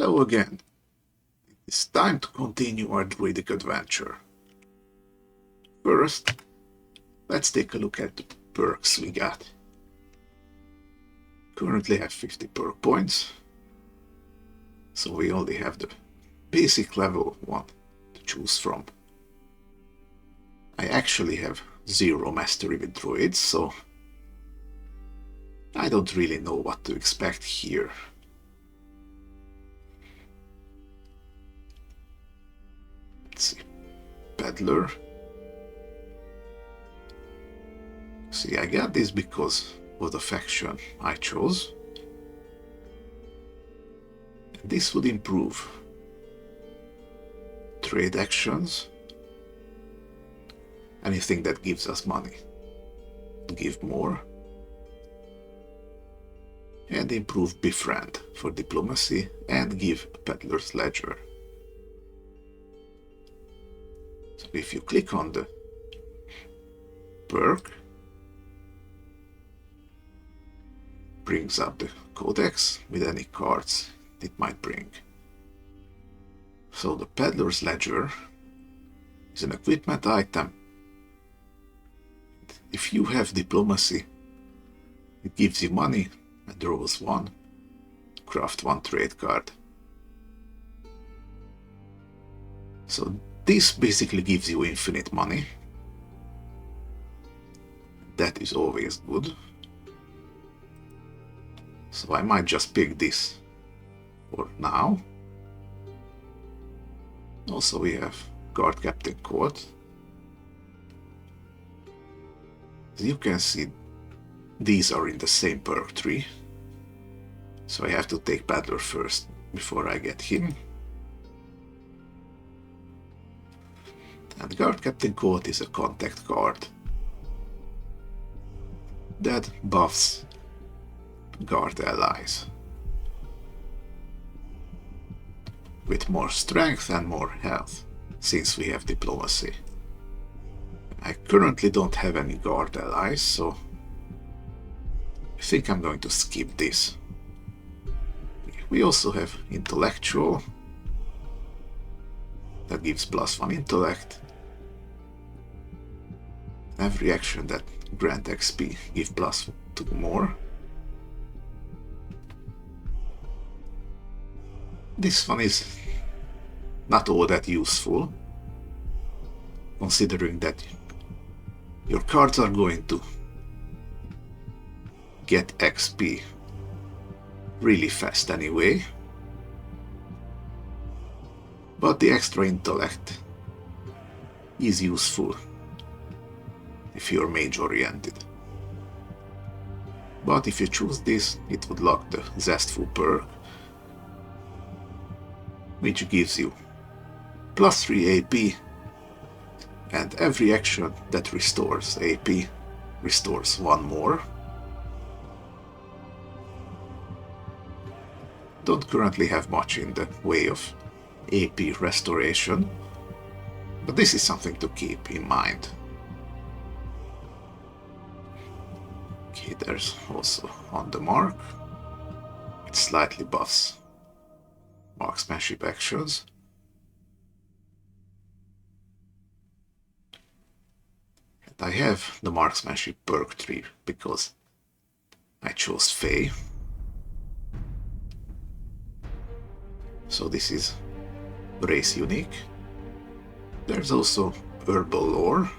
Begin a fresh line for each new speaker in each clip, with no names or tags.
Hello again. It's time to continue our druidic adventure. First, let's take a look at the perks we got. Currently have 50 perk points, so we only have the basic level 1 to choose from. I actually have 0 mastery with druids, so I don't really know what to expect here. Let's see. Peddler. See, I got this because of the faction I chose. And this would improve trade actions. Anything that gives us money. Give more. And improve befriend for diplomacy and give a peddler's ledger. So if you click on the perk, brings up the codex with any cards it might bring. So the peddler's ledger is an equipment item. If you have diplomacy, it gives you money and draws 1, craft 1 trade card. So this basically gives you infinite money. That is always good. So I might just pick this for now. Also we have Guard Captain Court. As you can see, these are in the same perk tree. So I have to take Peddler first before I get him. And Guard Captain Court is a contact card that buffs guard allies with more strength and more health, since we have diplomacy. I currently don't have any guard allies, so I think I'm going to skip this. We also have intellectual that gives +1 intellect. Every action that grant XP give +2 more. This one is not all that useful, considering that your cards are going to get XP really fast anyway. But the extra intellect is useful if you're mage oriented. But if you choose this, it would lock the Zestful perk, which gives you +3 AP, and every action that restores AP restores 1 more. Don't currently have much in the way of AP restoration, but this is something to keep in mind. Okay, there's also On the Mark. It slightly buffs marksmanship actions. And I have the marksmanship perk tree because I chose Fey. So this is race unique. There's also herbal lore.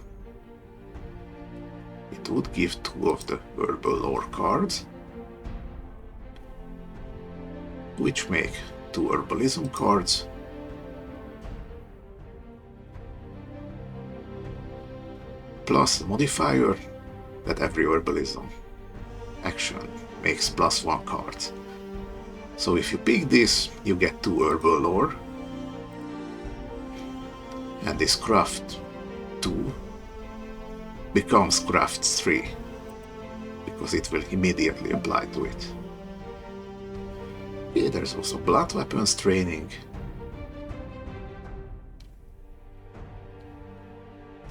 It would give 2 of the herbal lore cards, which make 2 herbalism cards. Plus a modifier that every herbalism action makes +1 cards. So if you pick this, you get 2 herbal lore, and this craft 2 becomes craft 3, because it will immediately apply to it. Okay, there's also blood weapons training.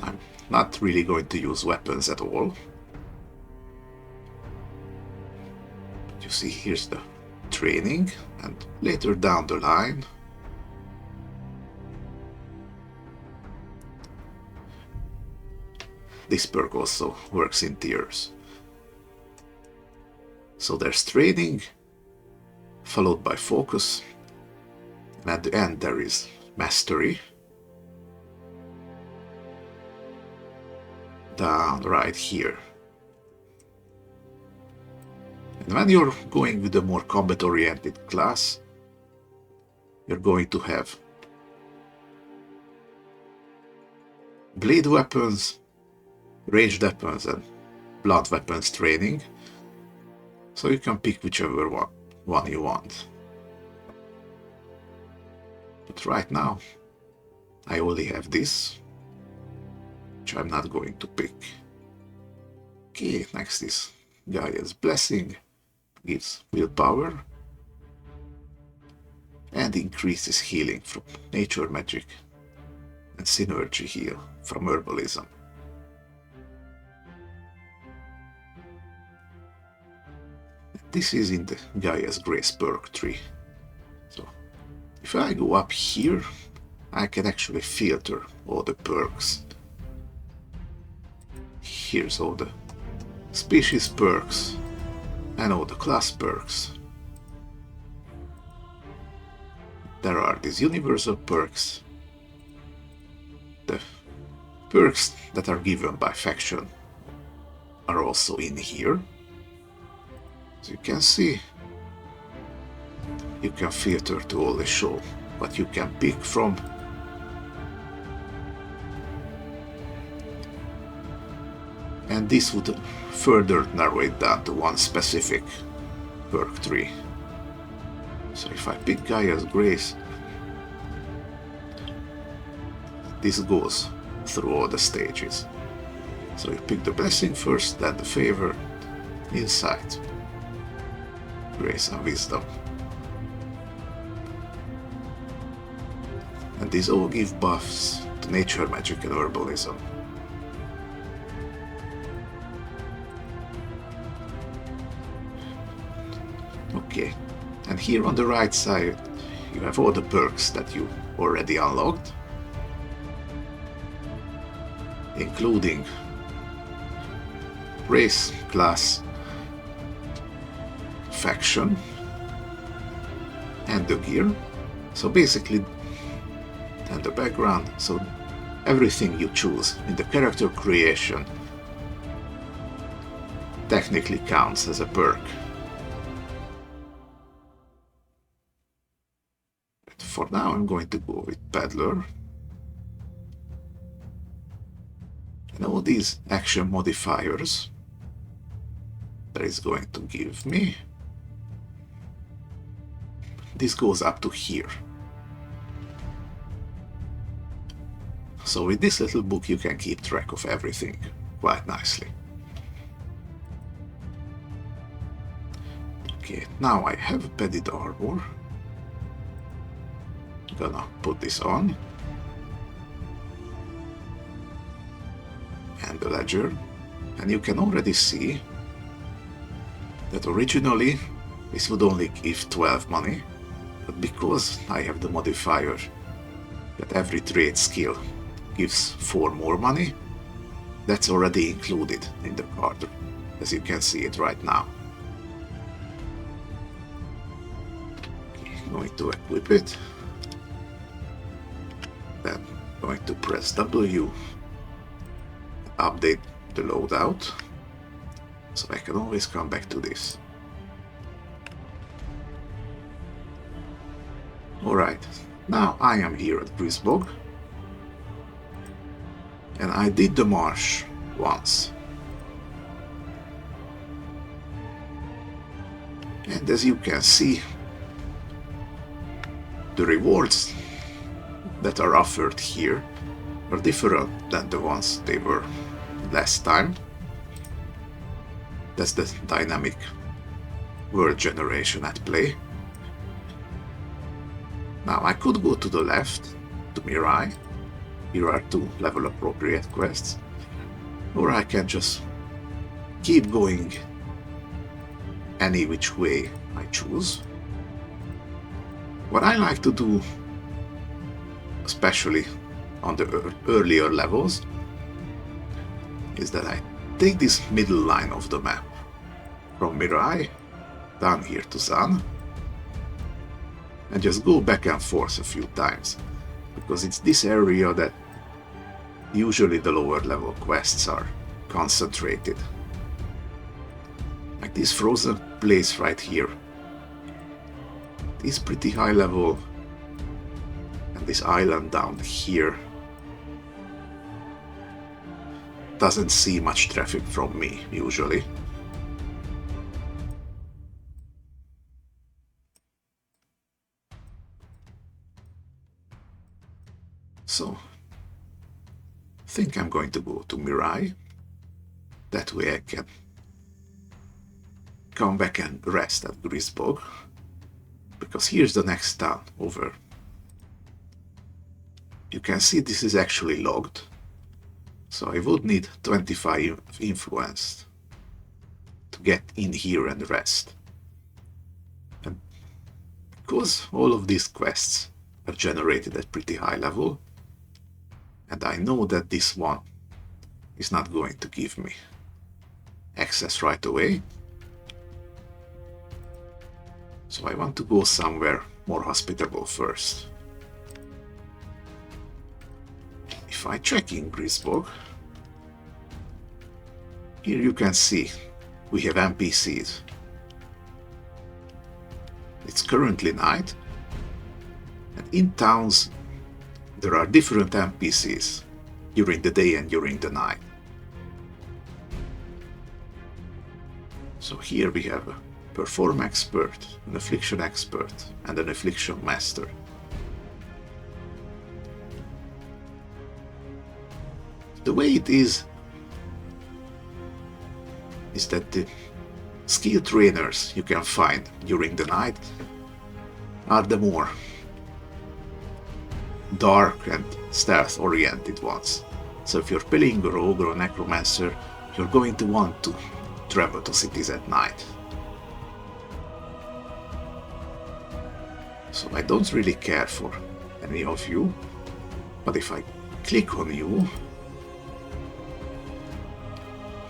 I'm not really going to use weapons at all. You see, here's the training. And later down the line, this perk also works in tiers. So there's training, followed by focus, and at the end there is mastery. Down right here. And when you're going with a more combat-oriented class, you're going to have blade weapons, ranged weapons, and blood weapons training. So you can pick whichever one you want. But right now, I only have this, which I'm not going to pick. Okay, next is Gaia's Blessing. Gives willpower and increases healing from nature magic and synergy heal from herbalism. This is in the Gaia's Grace perk tree. So if I go up here, I can actually filter all the perks. Here's all the species perks and all the class perks. There are these universal perks, the perks that are given by faction are also in here. As you can see, you can filter to only show what you can pick from. And this would further narrow it down to one specific perk tree. So if I pick Gaia's Grace, this goes through all the stages. So you pick the Blessing first, then the Favor, Insight, Grace and Wisdom. And these all give buffs to nature magic and herbalism. Okay, and here on the right side you have all the perks that you already unlocked, including race, class, faction, and the gear. So basically, and the background, so everything you choose in the character creation technically counts as a perk. But for now I'm going to go with Peddler. And all these action modifiers that is going to give me, this goes up to here. So with this little book you can keep track of everything quite nicely. Okay, now I have padded armor. Gonna put this on. And the ledger. And you can already see that originally this would only give 12 money, but because I have the modifier that every trade skill gives 4 more money, that's already included in the card, as you can see it right now. Okay, going to equip it, then going to press W, update the loadout, so I can always come back to this. Alright, now I am here at Grisbog, and I did the marsh once. And as you can see, the rewards that are offered here are different than the ones they were last time. That's the dynamic world generation at play. Now I could go to the left, to Mirai. Here are 2 level appropriate quests. Or I can just keep going any which way I choose. What I like to do, especially on the earlier levels, is that I take this middle line of the map from Mirai down here to Zan and just go back and forth a few times, because it's this area that usually the lower level quests are concentrated. Like this frozen place right here. It's pretty high level, and this island down here doesn't see much traffic from me usually. So I think I'm going to go to Mirai. That way I can come back and rest at Grisbog, because here's the next town over. You can see this is actually logged, so I would need 25 influence to get in here and rest. And because all of these quests are generated at pretty high level, and I know that this one is not going to give me access right away, so I want to go somewhere more hospitable first. If I check in Grisbog, here you can see we have NPCs. It's currently night, and in towns there are different NPCs during the day and during the night. So here we have a Perform Expert, an Affliction Expert, and an Affliction Master. The way it is that the skill trainers you can find during the night are the more dark and stealth oriented ones. So if you're playing a rogue or a necromancer, you're going to want to travel to cities at night. So I don't really care for any of you, but if I click on you,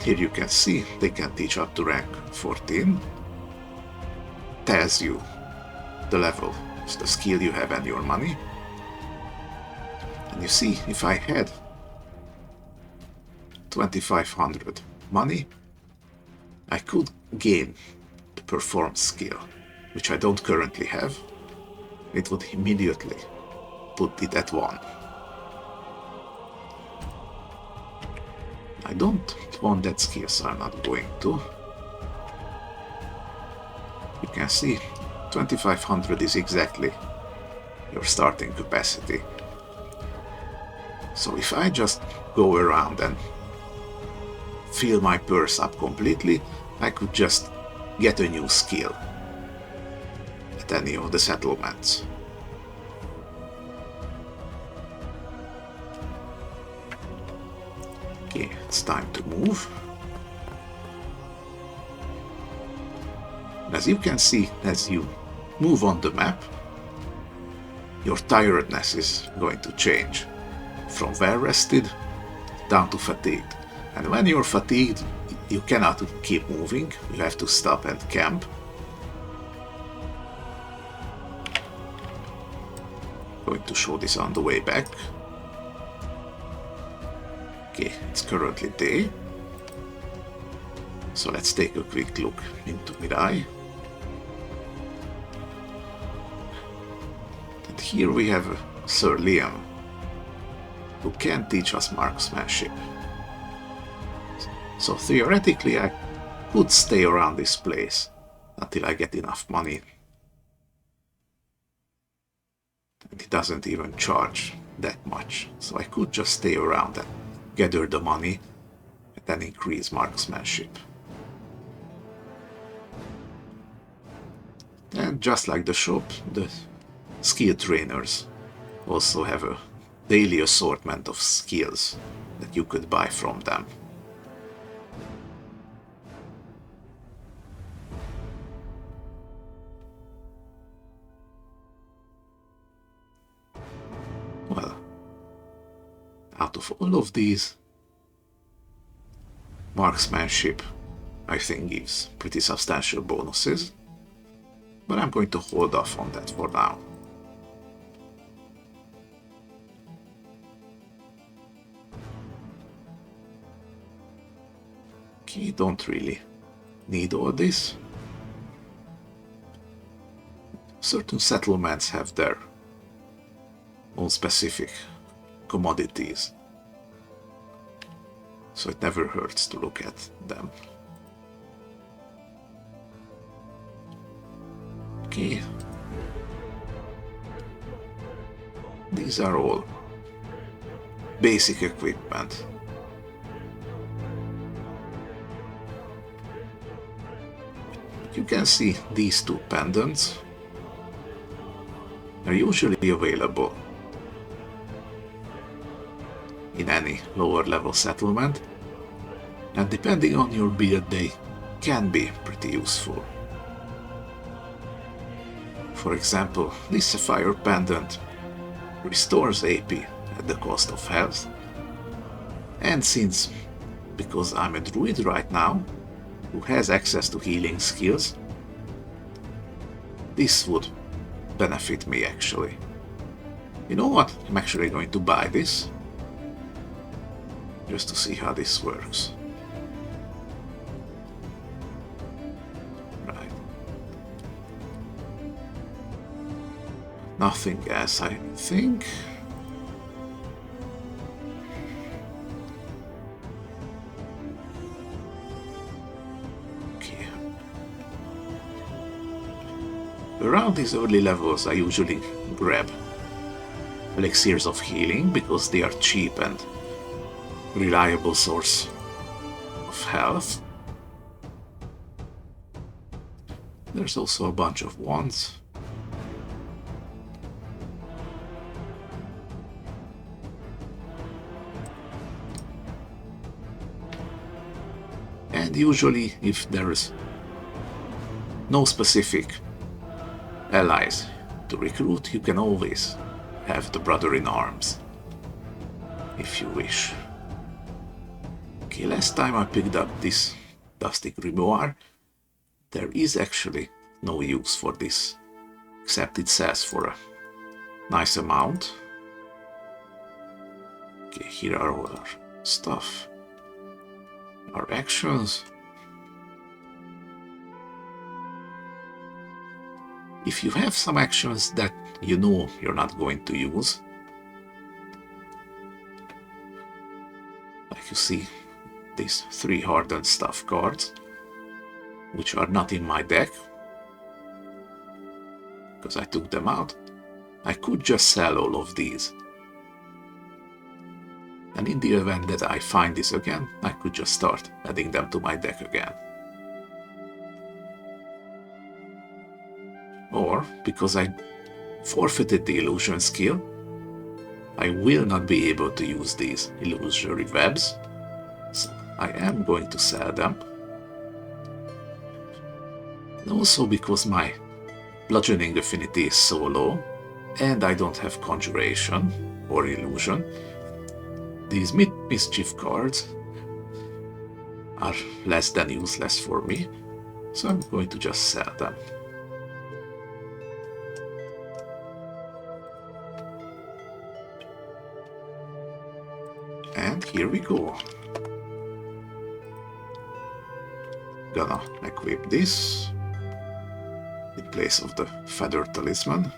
here you can see they can teach up to rank 14, tells you the level, the skill you have and your money. And you see, if I had 2500 money, I could gain the Perform skill, which I don't currently have. It would immediately put it at 1. I don't want that skill, so I'm not going to. You can see 2500 is exactly your starting capacity. So if I just go around and fill my purse up completely, I could just get a new skill at any of the settlements. Okay, it's time to move. As you can see, as you move on the map, your tiredness is going to change from well rested down to fatigued. And when you're fatigued, you cannot keep moving, you have to stop and camp. Going to show this on the way back. Okay, it's currently day. So let's take a quick look into Mirai. And here we have Sir Liam, who can teach us marksmanship. So theoretically I could stay around this place until I get enough money. And it doesn't even charge that much, so I could just stay around and gather the money and then increase marksmanship. And just like the shop, the skill trainers also have a daily assortment of skills that you could buy from them. Out of all of these, marksmanship, I think, gives pretty substantial bonuses, but I'm going to hold off on that for now. Okay, don't really need all this. Certain settlements have their own specific commodities, so it never hurts to look at them. Okay, these are all basic equipment. You can see these two pendants are usually available in any lower level settlement, and depending on your build they can be pretty useful. For example, this sapphire pendant restores AP at the cost of health, and because I'm a druid right now who has access to healing skills, this would benefit me actually. You know what? I'm actually going to buy this just to see how this works. Right. Nothing else, I think. Okay. Around these early levels I usually grab elixirs of healing because they are cheap and reliable source of health. There's also a bunch of wands. And usually, if there's no specific allies to recruit, you can always have the brother in arms if you wish. Okay, last time I picked up this dusty grimoire, there is actually no use for this, except it sells for a nice amount. Okay, here are all our stuff, our actions. If you have some actions that you know you're not going to use, like you see these 3 hardened stuff cards, which are not in my deck because I took them out, I could just sell all of these. And in the event that I find this again, I could just start adding them to my deck again. Or, because I forfeited the illusion skill, I will not be able to use these illusory webs, so I am going to sell them. And also because my bludgeoning affinity is so low, and I don't have conjuration or illusion, these mischief cards are less than useless for me, so I'm going to just sell them. And here we go. Gonna equip this in place of the feather talisman.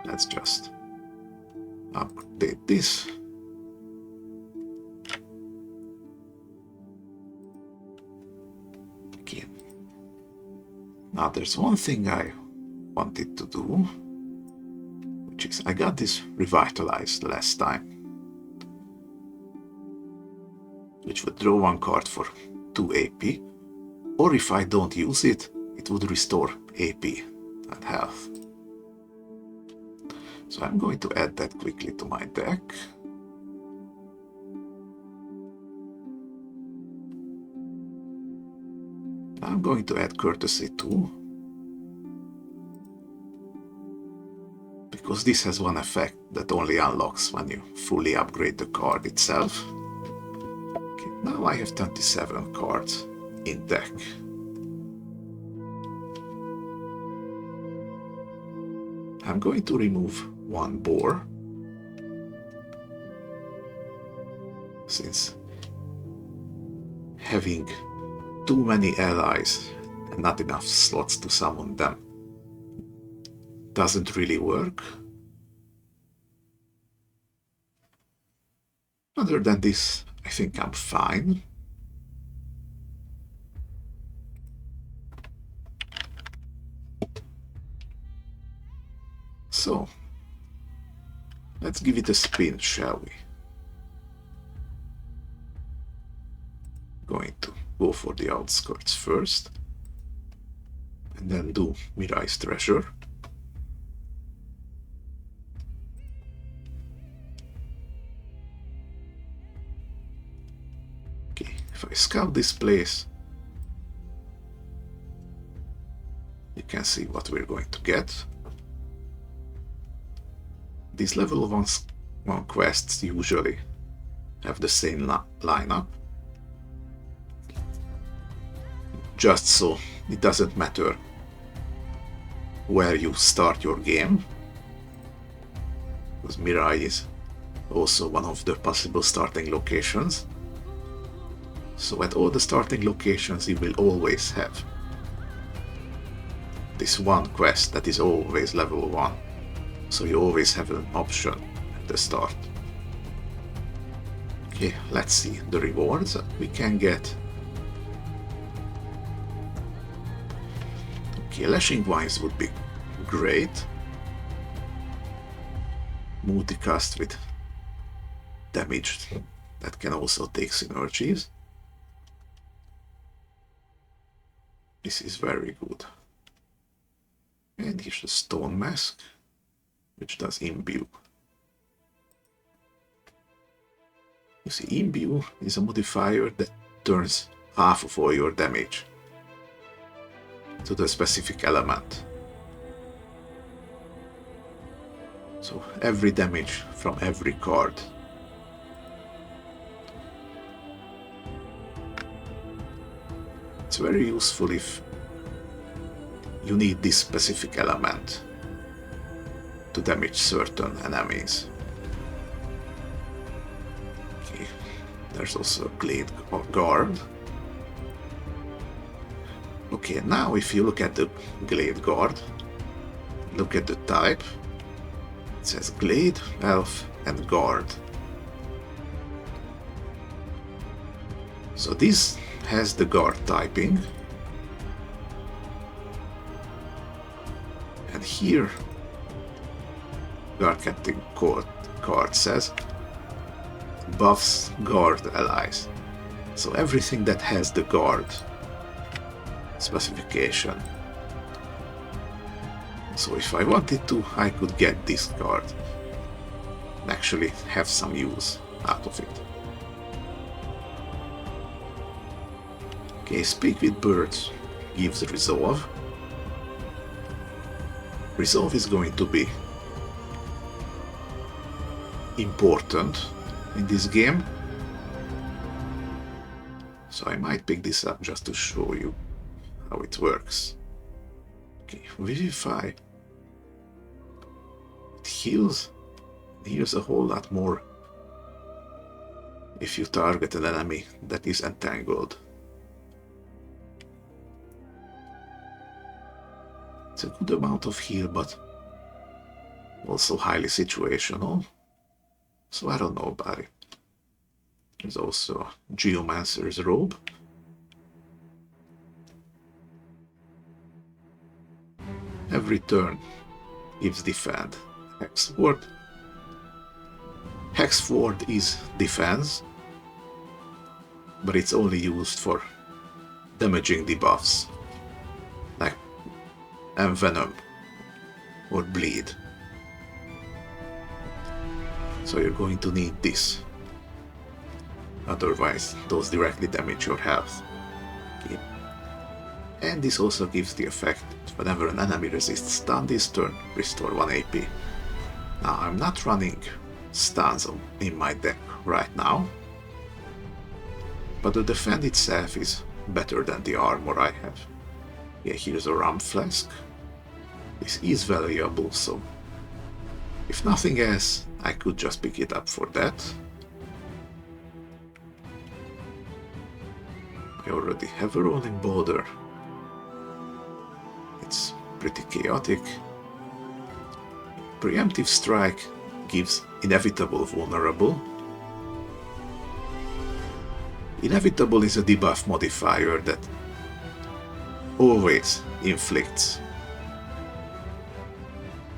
Let's just update this. Okay. Now there's one thing I wanted to do, which is I got this revitalized last time, which would draw 1 card for 2 AP, or if I don't use it, it would restore AP and health. So I'm going to add that quickly to my deck. I'm going to add courtesy too. because this has one effect that only unlocks when you fully upgrade the card itself. Okay, now I have 27 cards in deck. I'm going to remove one boar, since having too many allies and not enough slots to summon them doesn't really work. Other than this, I think I'm fine. So, let's give it a spin, shall we? Going to go for the outskirts first, and then do Mirai's Treasure. Okay, if I scout this place, you can see what we're going to get. These level 1 quests usually have the same lineup, just so it doesn't matter where you start your game, because Mirai is also one of the possible starting locations. So at all the starting locations you will always have this one quest that is always level 1. So you always have an option at the start. Okay, let's see the rewards that we can get. Okay, Lashing Vines would be great. Multicast with damage that can also take synergies. This is very good. And here's a Stone Mask, which does Imbue. You see, Imbue is a modifier that turns half of all your damage to the specific element. So every damage from every card. It's very useful if you need this specific element to damage certain enemies. Okay, there's also a Glade Guard. Okay, now if you look at the Glade Guard, look at the type. It says Glade, Elf, and Guard. So this has the Guard typing. And here, Guard Captain card says buffs Guard allies. So everything that has the Guard specification. So if I wanted to, I could get this card and actually have some use out of it. Okay, Speak with Birds gives Resolve. Resolve is going to be important in this game, so I might pick this up just to show you how it works. Okay, Vivify. It heals a whole lot more if you target an enemy that is entangled. It's a good amount of heal, but also highly situational, so I don't know about it. There's also Geomancer's Robe. Every turn gives defend. Hexward. Hexward is defense, but it's only used for damaging debuffs, like Envenom or Bleed. So you're going to need this. Otherwise, those directly damage your health. Okay. And this also gives the effect that whenever an enemy resists stun this turn, restore 1 AP. Now, I'm not running stuns in my deck right now, but the defend itself is better than the armor I have. Yeah, here's a rum flask. This is valuable, so if nothing else, I could just pick it up for that. I already have a rolling border. It's pretty chaotic. Preemptive strike gives inevitable vulnerable. Inevitable is a debuff modifier that always inflicts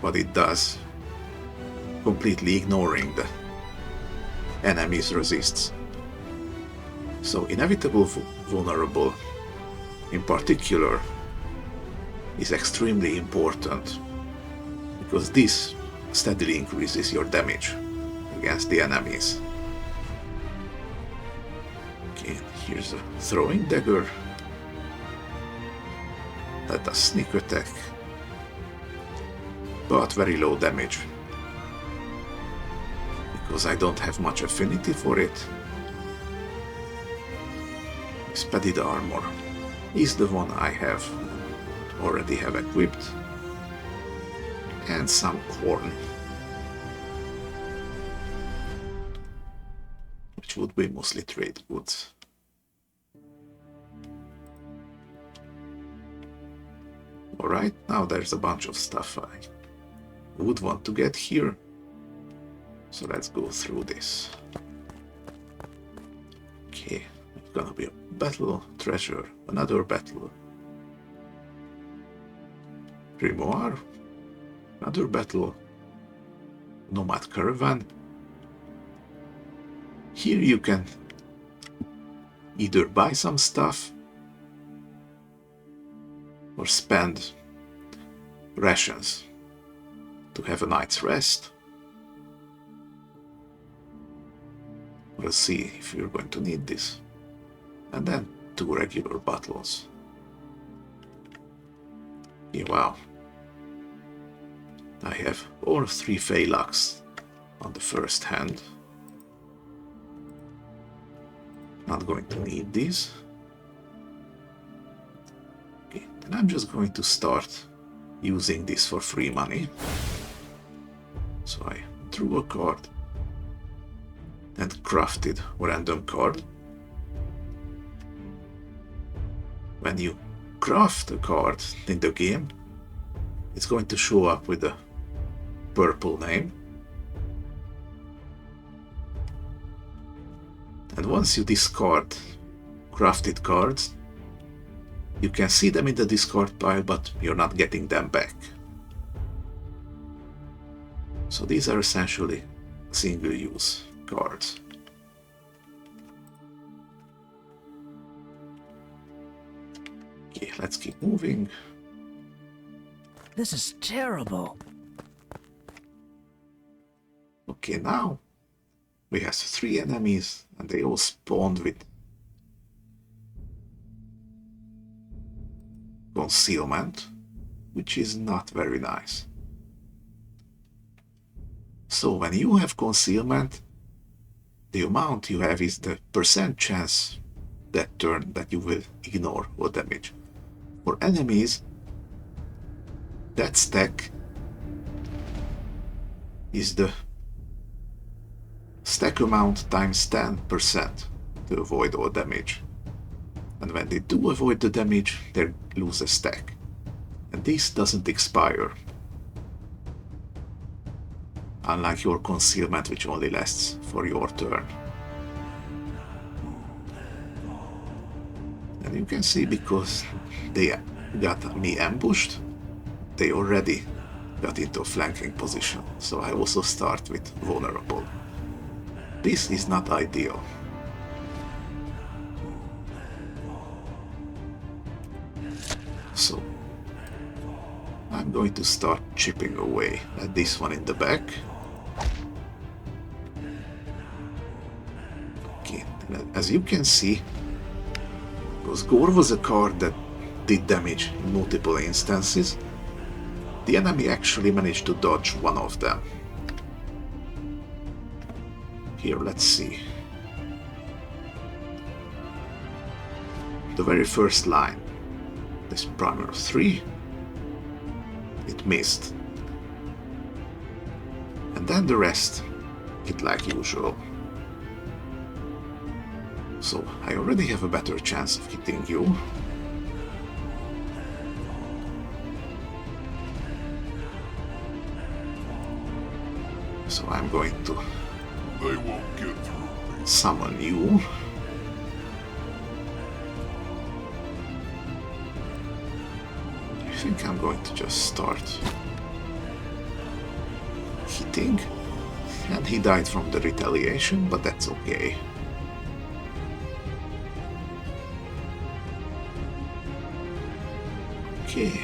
what it does, completely ignoring the enemy's resists. So inevitable vulnerable in particular is extremely important, because this steadily increases your damage against the enemies. Okay, here's a throwing dagger that does sneak attack, but very low damage, because I don't have much affinity for it. This padded armor is the one I already have equipped, and some corn, which would be mostly trade goods. Alright, now there's a bunch of stuff I would want to get here, so let's go through this. Okay, it's gonna be a battle, treasure, another battle, grimoire, another battle, nomad caravan. Here you can either buy some stuff or spend rations to have a night's rest. We'll see if you're going to need this. And then 2 regular battles. Yeah, wow. I have all 3 Phaelachs on the first hand. Not going to need these. Okay, then I'm just going to start using this for free money. So I drew a card and crafted a random card. When you craft a card in the game, it's going to show up with a purple name. And once you discard crafted cards, you can see them in the discard pile, but you're not getting them back. So these are essentially single-use cards. Okay, let's keep moving.
This is terrible.
Okay, now we have 3 enemies, and they all spawned with concealment, which is not very nice. So when you have concealment, the amount you have is the percent chance that turn that you will ignore or damage. For enemies, that stack is the stack amount times 10% to avoid all damage. And when they do avoid the damage, they lose a stack. And this doesn't expire. Unlike your concealment, which only lasts for your turn. And you can see, because they got me ambushed, they already got into a flanking position. So I also start with vulnerable. This is not ideal. So I'm going to start chipping away at this one in the back. Okay, as you can see, because Gore was a card that did damage in multiple instances, the enemy actually managed to dodge one of them. Here, let's see. The very first line, this primer 3, it missed. And then the rest hit like usual. So I already have a better chance of hitting you. So I'm going to
They won't get through me.
summon you. I think I'm going to just start hitting. And he died from the retaliation, but that's okay. Okay.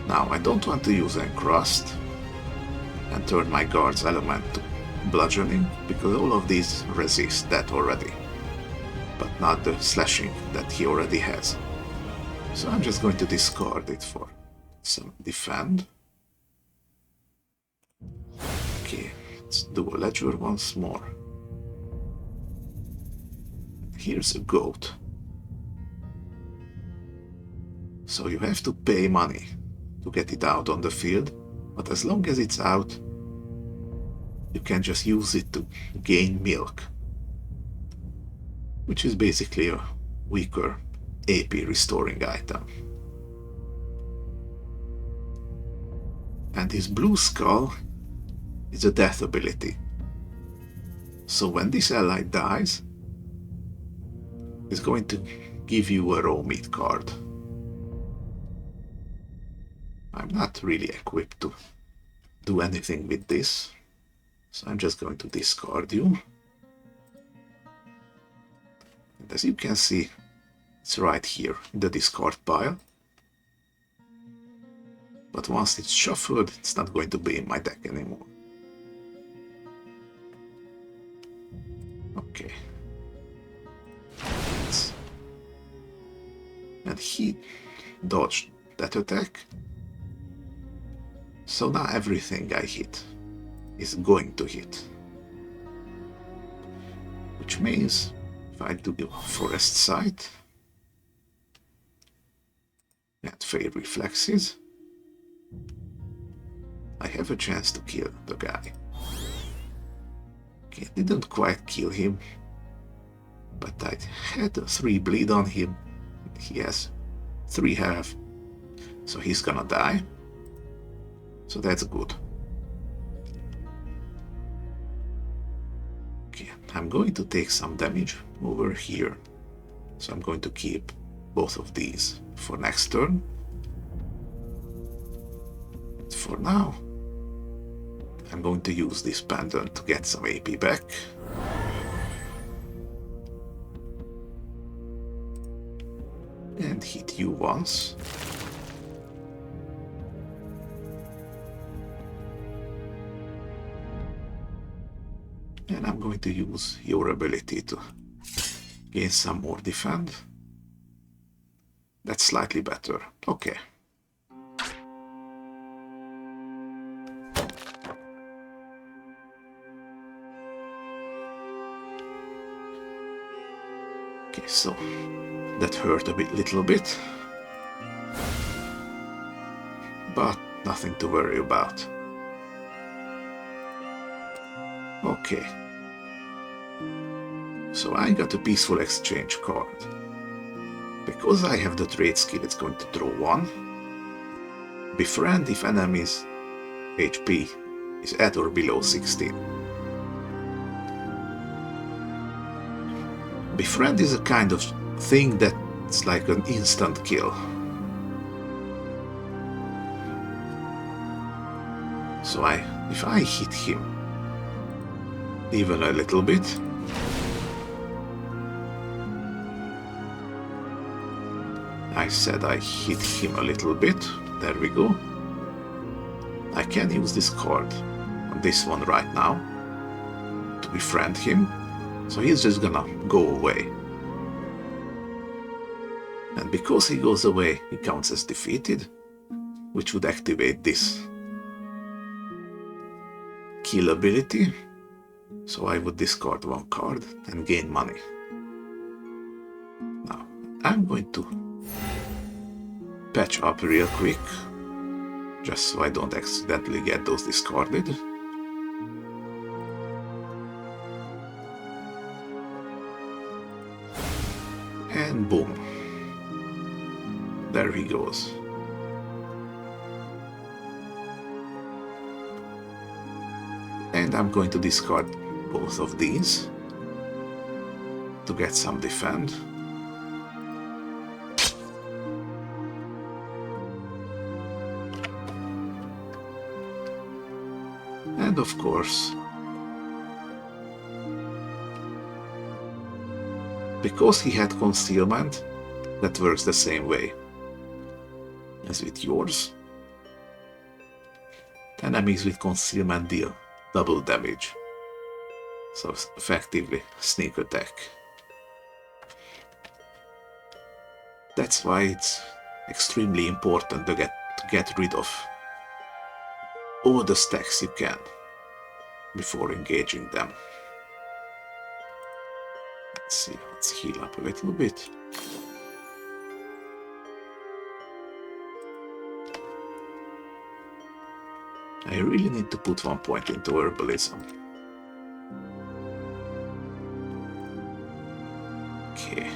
Now I don't want to use Encrust and turn my guard's element to bludgeoning, because all of these resist that already, but not the slashing that he already has. So I'm just going to discard it for some defend. Okay, let's do a ledger once more. Here's a goat. So you have to pay money to get it out on the field, but as long as it's out, you can just use it to gain milk, which is basically a weaker AP restoring item. And his blue skull is a death ability. So when this ally dies, it's going to give you a raw meat card. I'm not really equipped to do anything with this, so I'm just going to discard you. And as you can see, it's right here in the discard pile. But once it's shuffled, it's not going to be in my deck anymore. Okay. And he dodged that attack. So now everything I hit is going to hit. Which means if I do Forest Sight and fail reflexes, I have a chance to kill the guy. Okay, didn't quite kill him, but I had a 3 bleed on him. He has 3 health, so he's gonna die. So that's good. Okay, I'm going to take some damage over here. So I'm going to keep both of these for next turn. For now, I'm going to use this pendant to get some AP back. And hit you once. And I'm going to use your ability to gain some more defend. That's slightly better. Okay. Okay, so that hurt a little bit, but nothing to worry about. Okay, so I got a peaceful exchange card. Because I have the trade skill, it's going to draw 1. Befriend if enemy's HP is at or below 16. Befriend is a kind of thing that's like an instant kill. So if I hit him even a little bit, I said I hit him a little bit, there we go. I can use this card on this one right now to befriend him, so he's just gonna go away. And because he goes away, he counts as defeated, which would activate this kill ability. So I would discard one card and gain money. Now, I'm going to patch up real quick, just so I don't accidentally get those discarded. And boom. There he goes. And I'm going to discard both of these to get some defend. And of course, because he had concealment, that works the same way as with yours. Enemies with concealment deal double damage. So effectively, sneak attack. That's why it's extremely important to get rid of all the stacks you can before engaging them. Let's see, let's heal up a little bit. I really need to put 1 point into herbalism. Okay.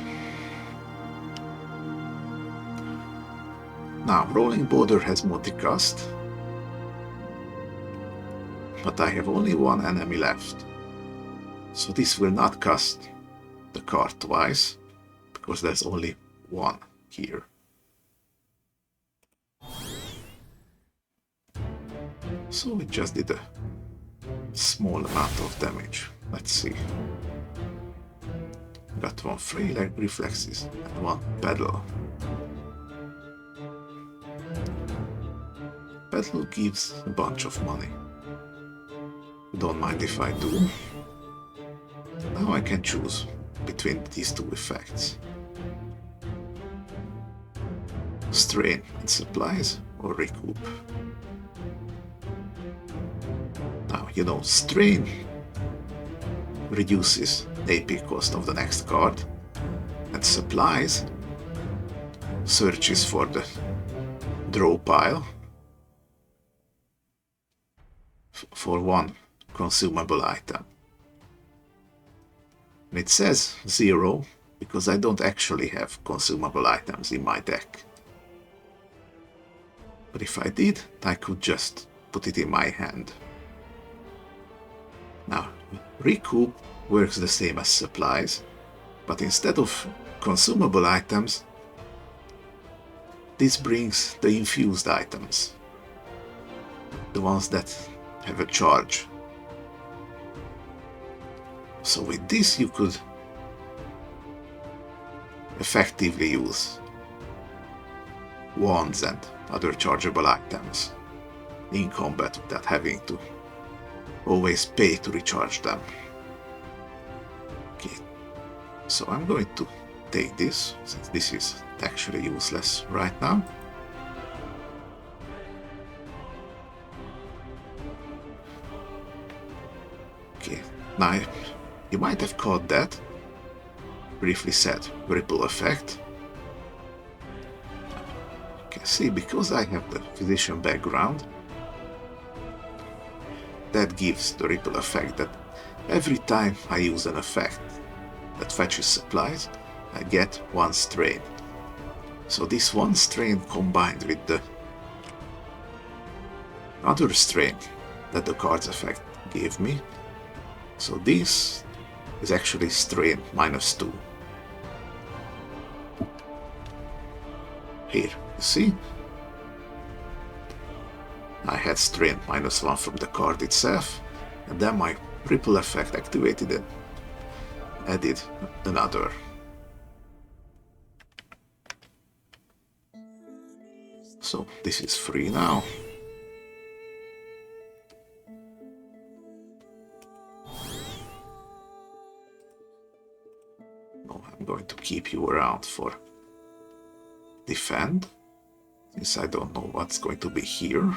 Now, Rolling Border has multicast, but I have only one enemy left. So this will not cast the card twice, because there's only one here. So it just did a small amount of damage. Let's see. Got one free leg reflexes and one pedal. Pedal gives a bunch of money. Don't mind if I do. Now I can choose between these two effects. Strain and supplies or recoup. Now, you know, strain reduces the AP cost of the next card, and supplies searches for the draw pile for one consumable item. And it says 0 because I don't actually have consumable items in my deck. But if I did, I could just put it in my hand. Now, recoup works the same as supplies, but instead of consumable items, this brings the infused items, the ones that have a charge. So with this you could effectively use wands and other chargeable items in combat without having to always pay to recharge them. Okay, so I'm going to take this, since this is actually useless right now. Okay, now you might have caught that. Briefly said, ripple effect. You can see, because I have the physician background, that gives the ripple effect that every time I use an effect that fetches supplies, I get one strain. So this one strain combined with the other strain that the card's effect gave me. So this is actually strain -2. Here, you see? I had strain -1 from the card itself, and then my ripple effect activated and added another. So this is free now. No, I'm going to keep you around for defend, since I don't know what's going to be here.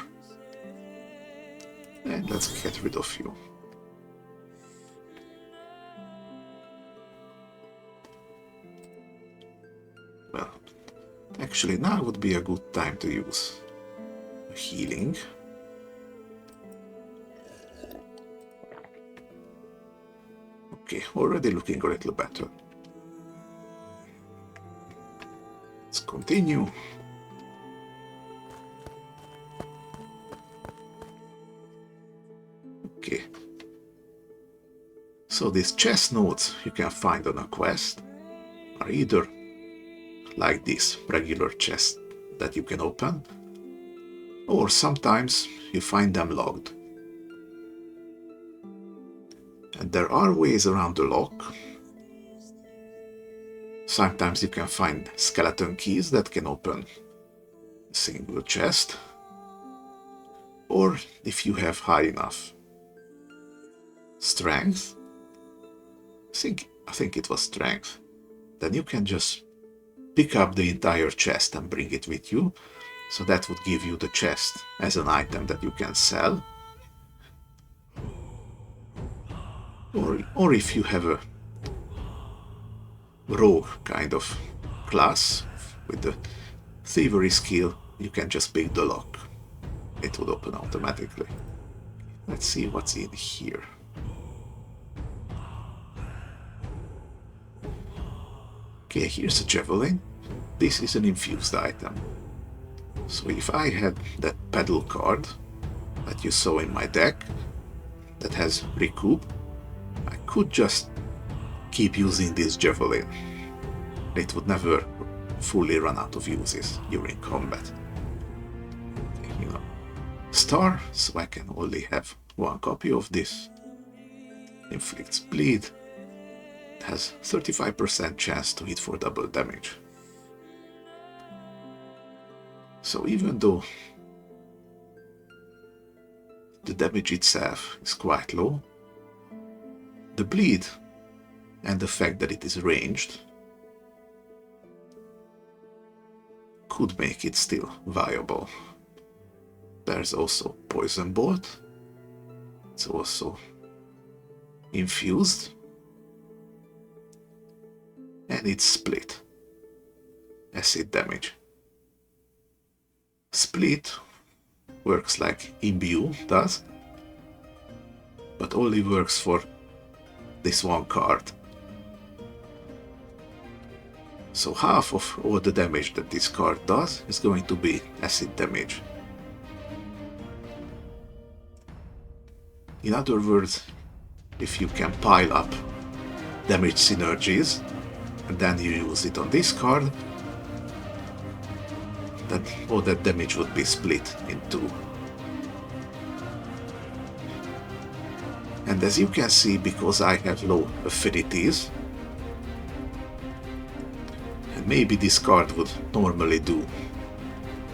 And let's get rid of you. Actually, now would be a good time to use healing. Okay, already looking a little better. Let's continue. Okay. So these chest nodes you can find on a quest are either like this regular chest that you can open, or sometimes you find them locked. And there are ways around the lock. Sometimes you can find skeleton keys that can open a single chest, or if you have high enough strength, I think it was strength, then you can just pick up the entire chest and bring it with you. So that would give you the chest as an item that you can sell. Or if you have a rogue kind of class with the thievery skill, you can just pick the lock. It would open automatically. Let's see what's in here. Okay, here's a javelin. This is an infused item. So if I had that pedal card that you saw in my deck that has recoup, I could just keep using this javelin. It would never fully run out of uses during combat. You know, star, so I can only have one copy of this. Inflicts bleed. It has 35% chance to hit for double damage. So even though the damage itself is quite low, the bleed and the fact that it is ranged could make it still viable. There's also poison bolt. It's also infused, and it's split acid damage. Split works like imbue does, but only works for this one card. So half of all the damage that this card does is going to be acid damage. In other words, if you can pile up damage synergies and then you use it on this card, then all that damage would be split in two. And as you can see, because I have low affinities, and maybe this card would normally do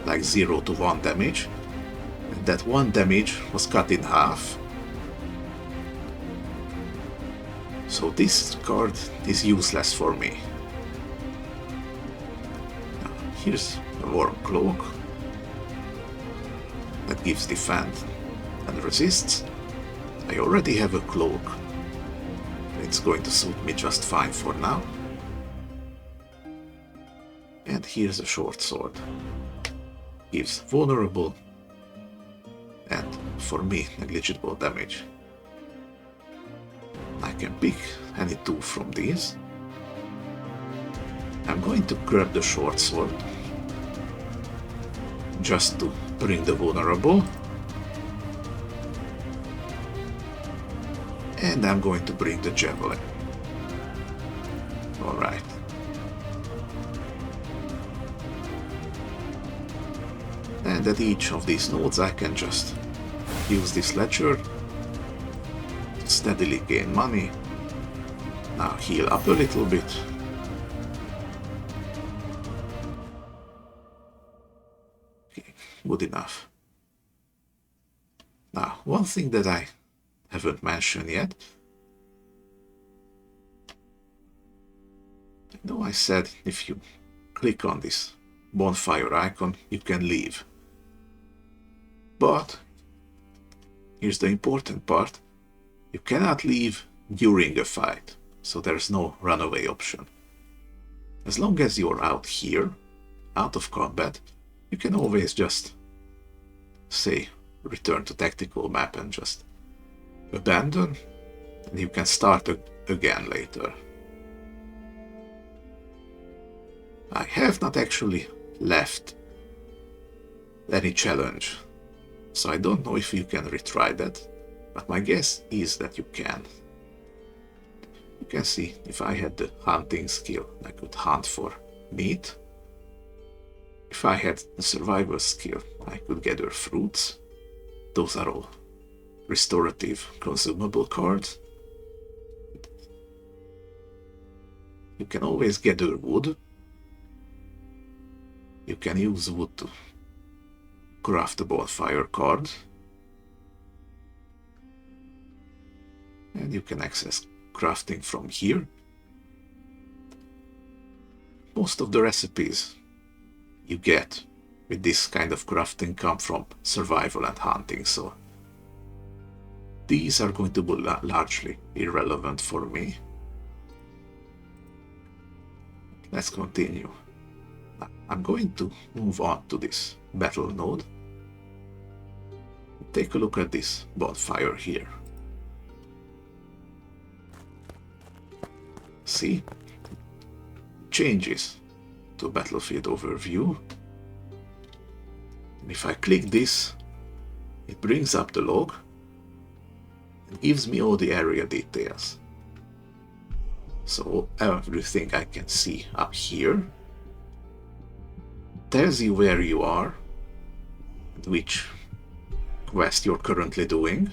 like 0 to 1 damage, and that 1 damage was cut in half. So this card is useless for me. Now, here's a warm cloak that gives defend and resists. I already have a cloak. It's going to suit me just fine for now. And here's a short sword. Gives vulnerable and, for me, negligible damage. I can pick any two from these. I'm going to grab the short sword just to bring the vulnerable. And I'm going to bring the javelin. Alright. And at each of these nodes I can just use this ledger to steadily gain money. Now heal up a little bit. Okay, good enough. Now, one thing that I haven't mentioned yet. I know I said if you click on this bonfire icon, you can leave. But here's the important part. You cannot leave during a fight, so there's no runaway option. As long as you're out here, out of combat, you can always just say return to tactical map and just abandon, and you can start again later. I have not actually left any challenge, so I don't know if you can retry that, but my guess is that you can. You can see if I had the hunting skill, I could hunt for meat. If I had the survival skill, I could gather fruits. Those are all restorative consumable cards. You can always gather wood. You can use wood to craft a bonfire card. And you can access crafting from here. Most of the recipes you get with this kind of crafting come from survival and hunting, so these are going to be largely irrelevant for me. Let's continue. I'm going to move on to this battle node. Take a look at this bonfire here. See? Changes to battlefield overview. And if I click this, it brings up the log and gives me all the area details. So everything I can see up here tells you where you are and which quest you're currently doing,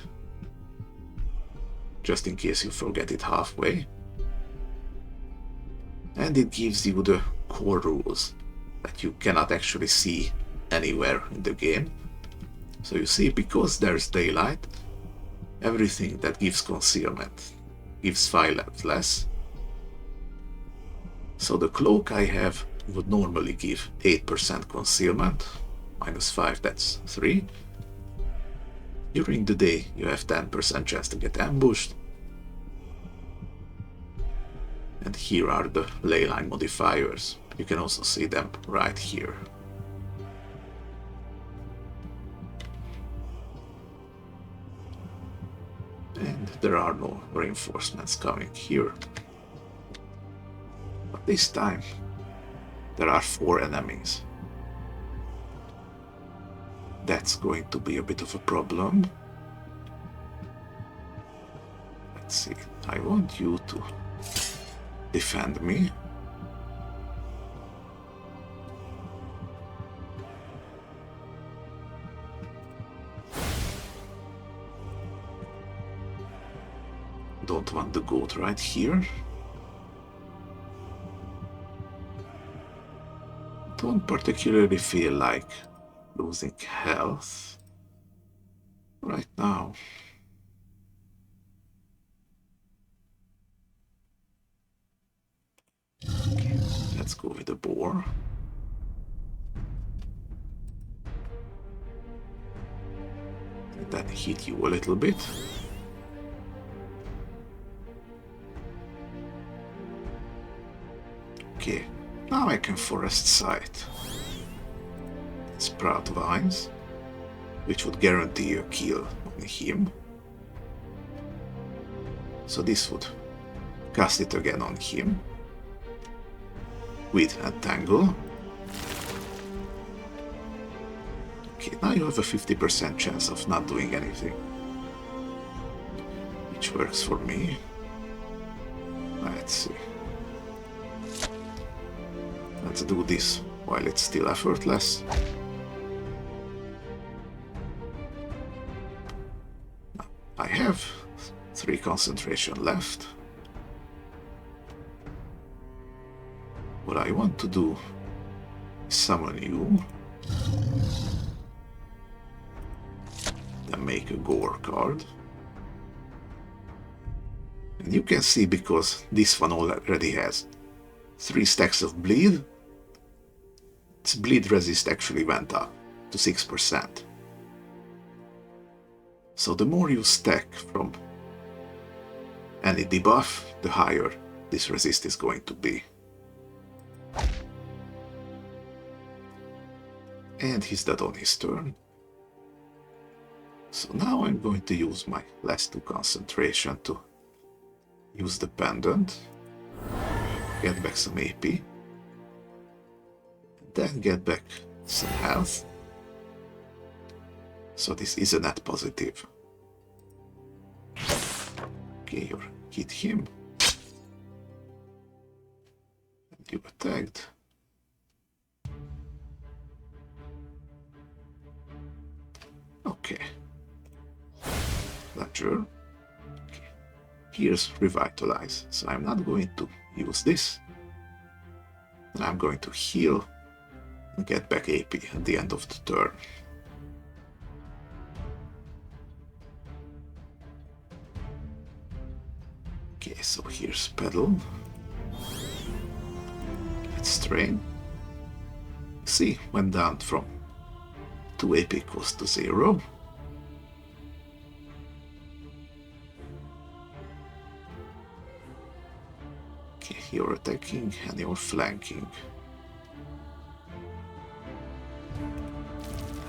just in case you forget it halfway. And it gives you the core rules that you cannot actually see anywhere in the game. So you see, because there's daylight, everything that gives concealment gives 5 less. So the cloak I have would normally give 8% concealment, -5, that's 3. During the day you have 10% chance to get ambushed. And here are the leyline modifiers. You can also see them right here. And there are no reinforcements coming here. But this time there are 4 enemies. That's going to be a bit of a problem. Let's see, I want you to defend me. Don't want the goat right here. Don't particularly feel like losing health right now. Okay, let's go with the boar. And then hit you a little bit. Okay, now I can forest sight. Sprout vines, which would guarantee a kill on him. So this would cast it again on him with Entangle. Okay, now you have a 50% chance of not doing anything, which works for me. Let's see. Let's do this while it's still effortless. I have 3 concentration left. What I want to do is summon you, then make a gore card. And you can see, because this one already has 3 stacks of bleed, its bleed resist actually went up to 6%. So the more you stack from any debuff, the higher this resist is going to be. And he's dead on his turn. So now I'm going to use my last 2 concentration to use the pendant, get back some AP, then get back some health. So this is a net positive. Okay, you hit him. And you attacked. Okay. Ledger. Okay. Here's Revitalize. So I'm not going to use this. And I'm going to heal and get back AP at the end of the turn. Okay, so here's Pedal. Let's strain. See, went down from 2 AP equals to 0. Okay, you're attacking and you're flanking.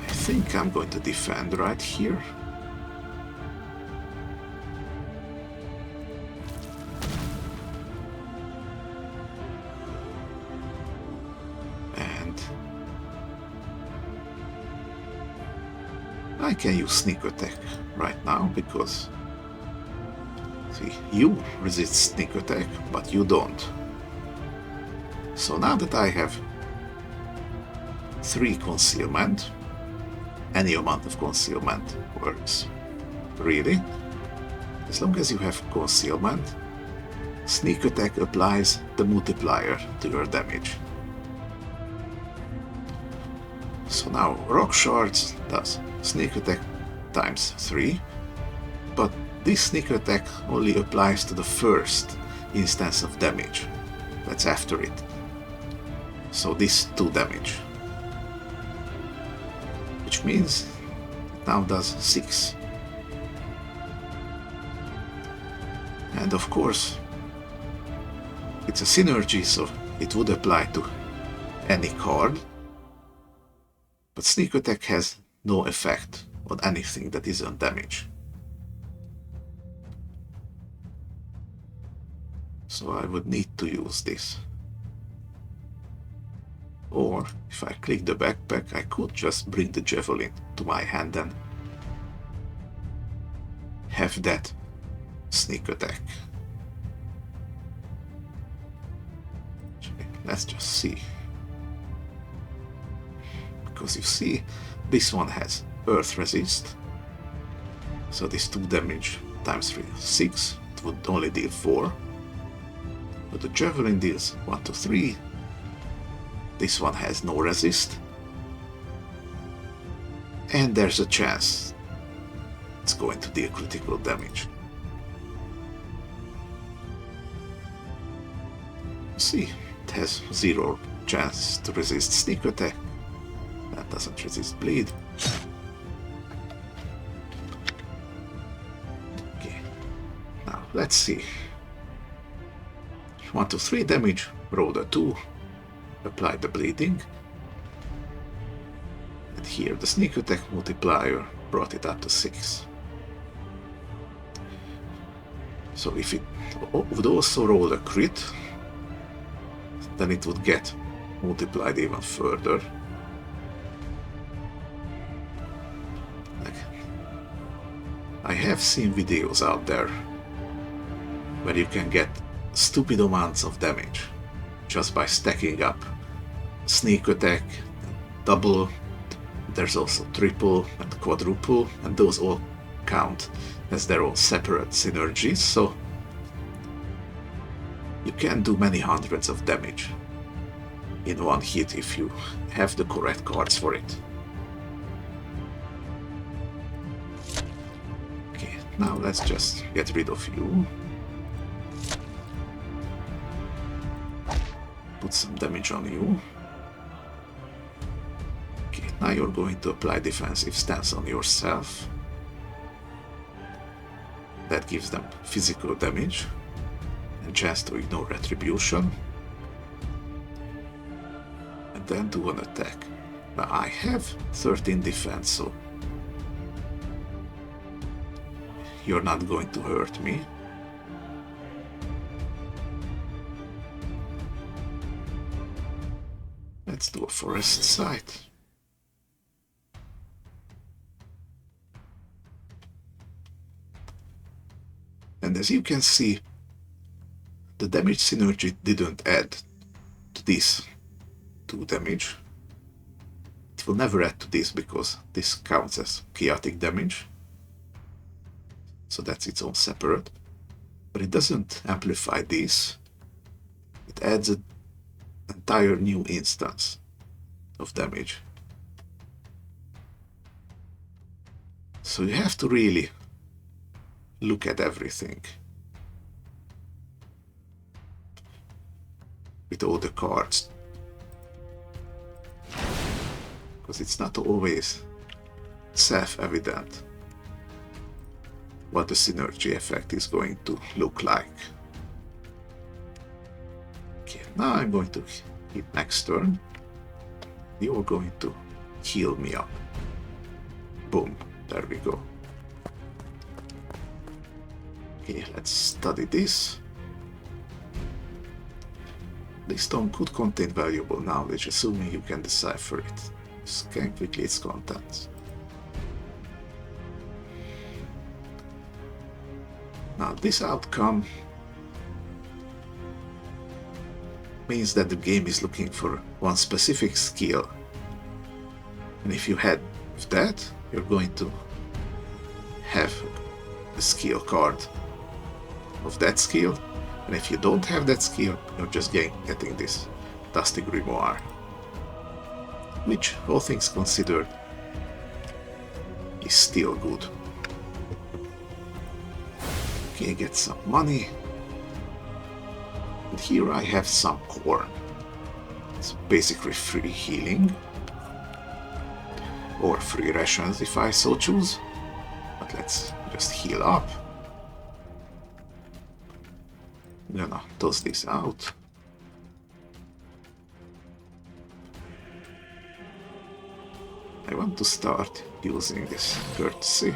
I think I'm going to defend right here. I can use sneak attack right now because, see, you resist sneak attack, but you don't. So now that I have 3 concealment, any amount of concealment works. Really? As long as you have concealment, sneak attack applies the multiplier to your damage. So now Rock Shards does sneak attack times 3, but this sneak attack only applies to the first instance of damage. That's after it. So this 2 damage. Which means it now does 6. And of course, it's a synergy, so it would apply to any card. But sneak attack has no effect on anything that isn't damage. So I would need to use this. Or, if I click the backpack, I could just bring the javelin to my hand and have that sneak attack. Actually, let's just see. Because you see, this one has Earth Resist. So this 2 damage times 3 is 6. It would only deal 4. But the Javelin deals 1 to 3. This one has no resist. And there's a chance it's going to deal critical damage. See, it has 0 chance to resist sneak attack. That doesn't resist bleed. Okay, now let's see. 1 to 3 damage, roll a 2, apply the bleeding. And here the sneak attack multiplier brought it up to 6. So if it would also roll a crit, then it would get multiplied even further. I have seen videos out there where you can get stupid amounts of damage just by stacking up sneak attack, double, there's also triple and quadruple, and those all count as their own separate synergies, so you can do many hundreds of damage in one hit if you have the correct cards for it. Okay, now let's just get rid of you. Put some damage on you. Okay, now you're going to apply defensive stance on yourself. That gives them physical damage and chance to ignore retribution. And then do an attack. But I have 13 defense, so you're not going to hurt me. Let's do a forest site. And as you can see, the damage synergy didn't add to this 2 damage. It will never add to this because this counts as chaotic damage. So that's its own separate. But it doesn't amplify this. It adds an entire new instance of damage. So you have to really look at everything with all the cards, because it's not always self-evident what the synergy effect is going to look like. Okay, now I'm going to hit next turn. You're going to heal me up. Boom, there we go. Okay, let's study this. This stone could contain valuable knowledge, assuming you can decipher it. Scan quickly its contents. Now this outcome means that the game is looking for one specific skill. And if you had that, you're going to have a skill card of that skill. And if you don't have that skill, you're just getting this Dusty Grimoire. Which, all things considered, is still good. Okay, get some money. And here I have some corn. It's basically free healing. Or free rations if I so choose. But let's just heal up. I'm gonna toss this out. I want to start using this courtesy.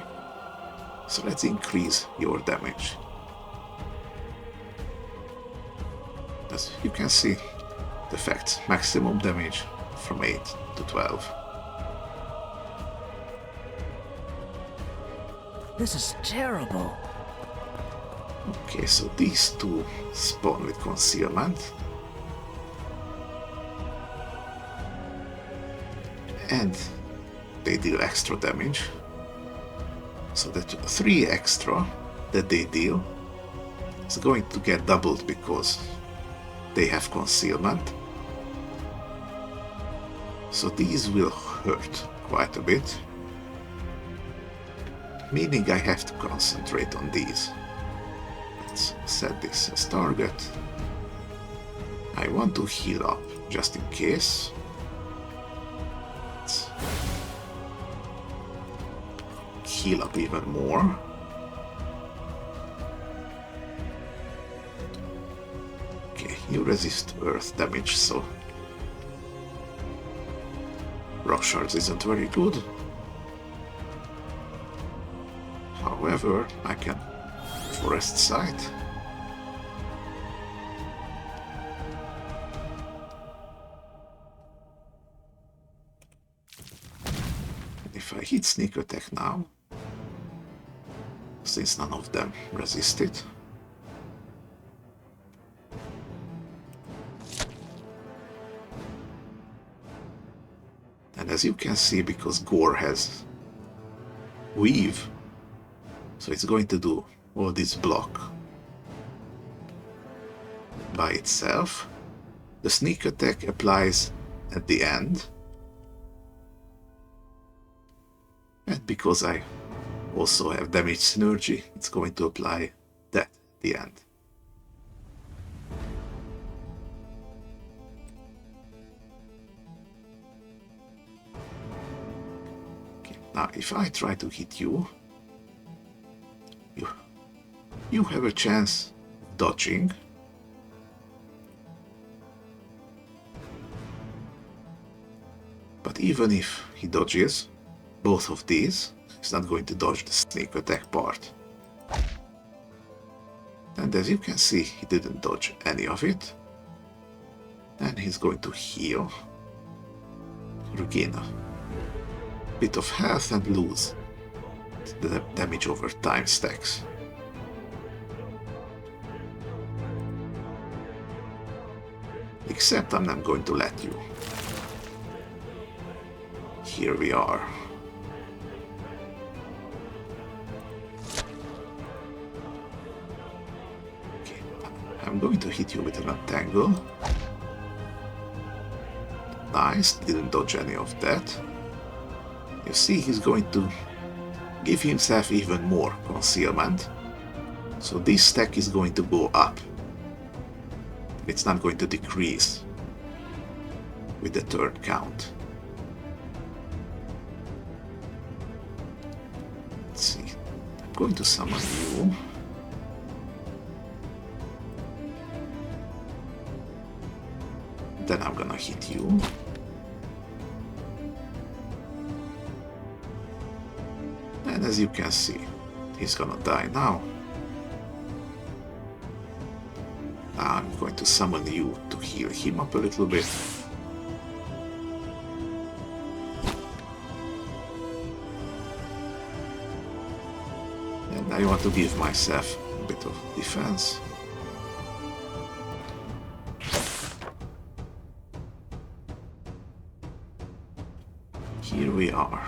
So let's increase your damage. As you can see, the effects maximum damage from 8 to 12.
This is terrible.
Okay, so these two spawn with concealment. And they deal extra damage. So that 3 extra that they deal is going to get doubled because they have concealment. So these will hurt quite a bit. Meaning I have to concentrate on these. Let's set this as target. I want to heal up just in case. Let's heal up even more. Okay, you resist earth damage, so rock shards isn't very good. However, I can forest site. If I hit sneak attack now, since none of them resist it, and as you can see, because Gore has weave, so it's going to do all this block by itself. The sneak attack applies at the end. And because I also have damage synergy, it's going to apply that at the end. Okay, now if I try to hit you, you have a chance of dodging. But But even if he dodges both of these, he's not going to dodge the sneak attack part. And as you can see, he didn't dodge any of it. And he's going to heal, regain a bit of health and lose the damage over time stacks. Except I'm not going to let you. Here we are. Okay. I'm going to hit you with an untangle. Nice, didn't dodge any of that. You see, he's going to give himself even more concealment. So this stack is going to go up. It's not going to decrease with the third count. Let's see. I'm going to summon you. Then I'm gonna hit you. And as you can see, he's gonna die now. I'm going to summon you to heal him up a little bit. And I want to give myself a bit of defense. Here we are.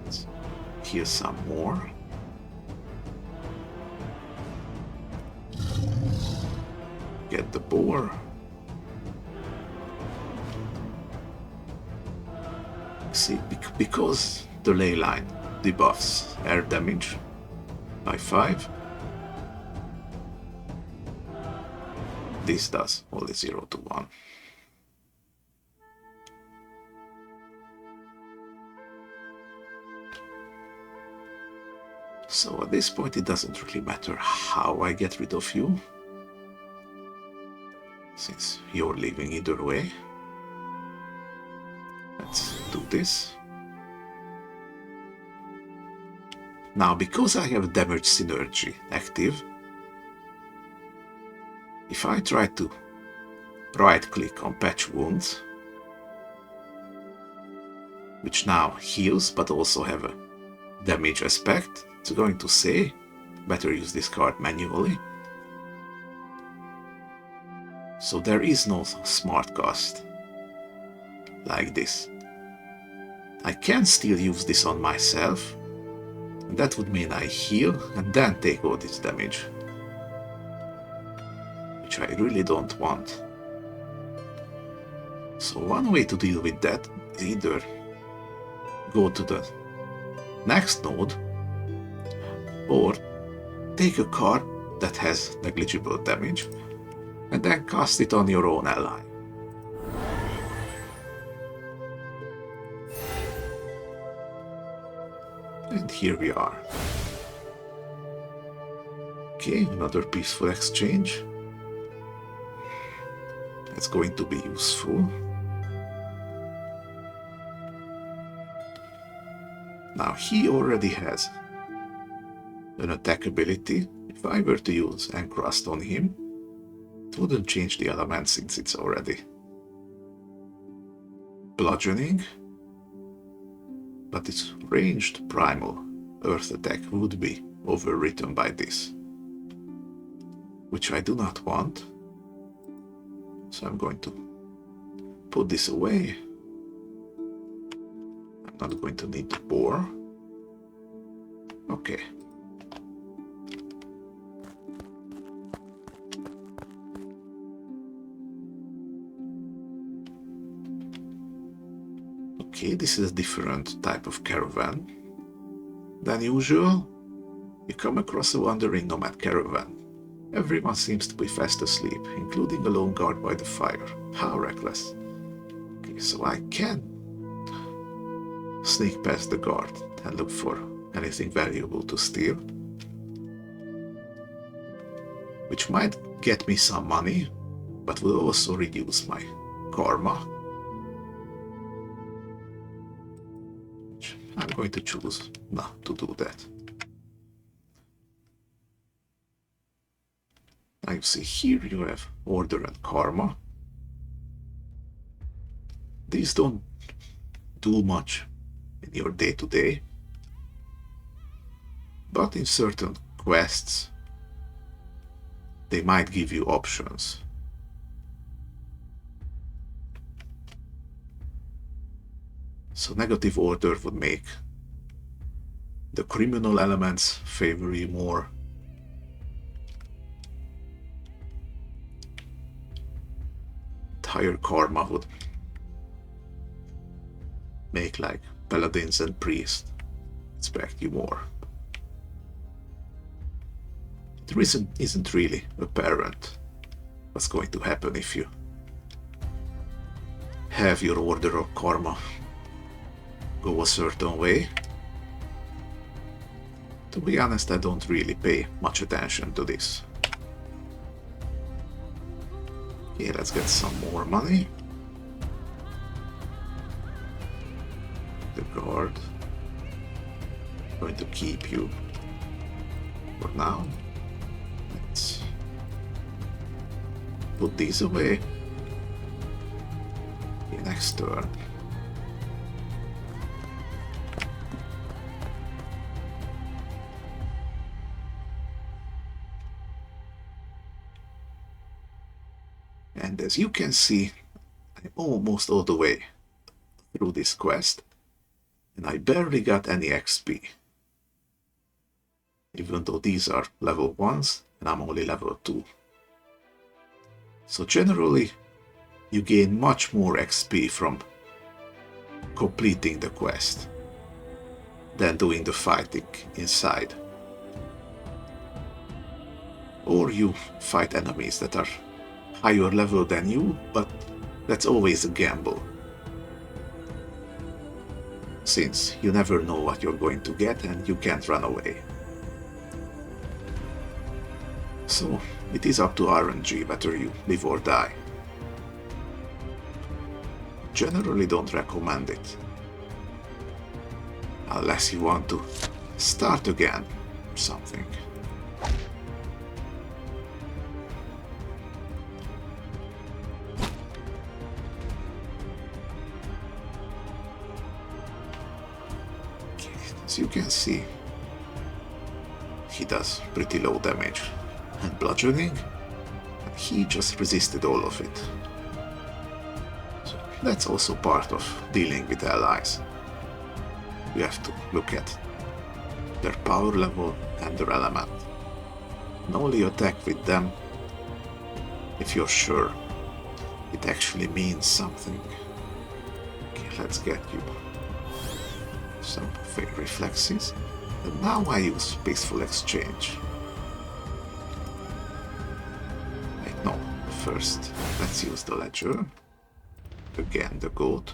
Let's heal some more. Get the boar. See, because the ley line debuffs air damage by 5, this does only 0 to 1. So at this point it doesn't really matter how I get rid of you, since you're leaving either way. Let's do this. Now, because I have damage synergy active, if I try to right click on patch wounds, which now heals but also have a damage aspect, it's going to say better use this card manually. So there is no smart cast like this. I can still use this on myself, and that would mean I heal and then take all this damage, which I really don't want. So one way to deal with that is either go to the next node or take a card that has negligible damage and then cast it on your own ally. And here we are. Okay, another peaceful exchange. It's going to be useful. Now he already has an attack ability. If I were to use Encrust on him, it wouldn't change the element since it's already bludgeoning, but its ranged primal earth attack would be overwritten by this, which I do not want. So I'm going to put this away. I'm not going to need the boar. Okay. Okay, this is a different type of caravan than usual. You come across a wandering nomad caravan. Everyone seems to be fast asleep, including a lone guard by the fire. How reckless. Okay, so I can sneak past the guard and look for anything valuable to steal, which might get me some money, but will also reduce my karma. I'm going to choose not to do that. Now you see here you have order and karma. These don't do much in your day-to-day, but in certain quests they might give you options. So negative order would make the criminal elements favor you more. Higher karma would make like paladins and priests respect you more. The reason isn't really apparent what's going to happen if you have your order of karma go a certain way. To be honest, I don't really pay much attention to this. Okay, let's get some more money. The guard. I'm going to keep you for now. Let's put these away. Okay, next turn. And as you can see, I'm almost all the way through this quest, and I barely got any XP. Even though these are level 1s, and I'm only level 2. So generally, you gain much more XP from completing the quest than doing the fighting inside. Or you fight enemies that are higher level than you, but that's always a gamble, since you never know what you're going to get and you can't run away. So it is up to RNG whether you live or die. Generally don't recommend it, unless you want to start again or something. As you can see, he does pretty low damage and bludgeoning, and he just resisted all of it. So that's also part of dealing with allies. You have to look at their power level and their element, and only attack with them if you're sure it actually means something. Okay, let's get you some fake reflexes, and now I use peaceful exchange. Wait, no, first let's use the ledger, again the goat.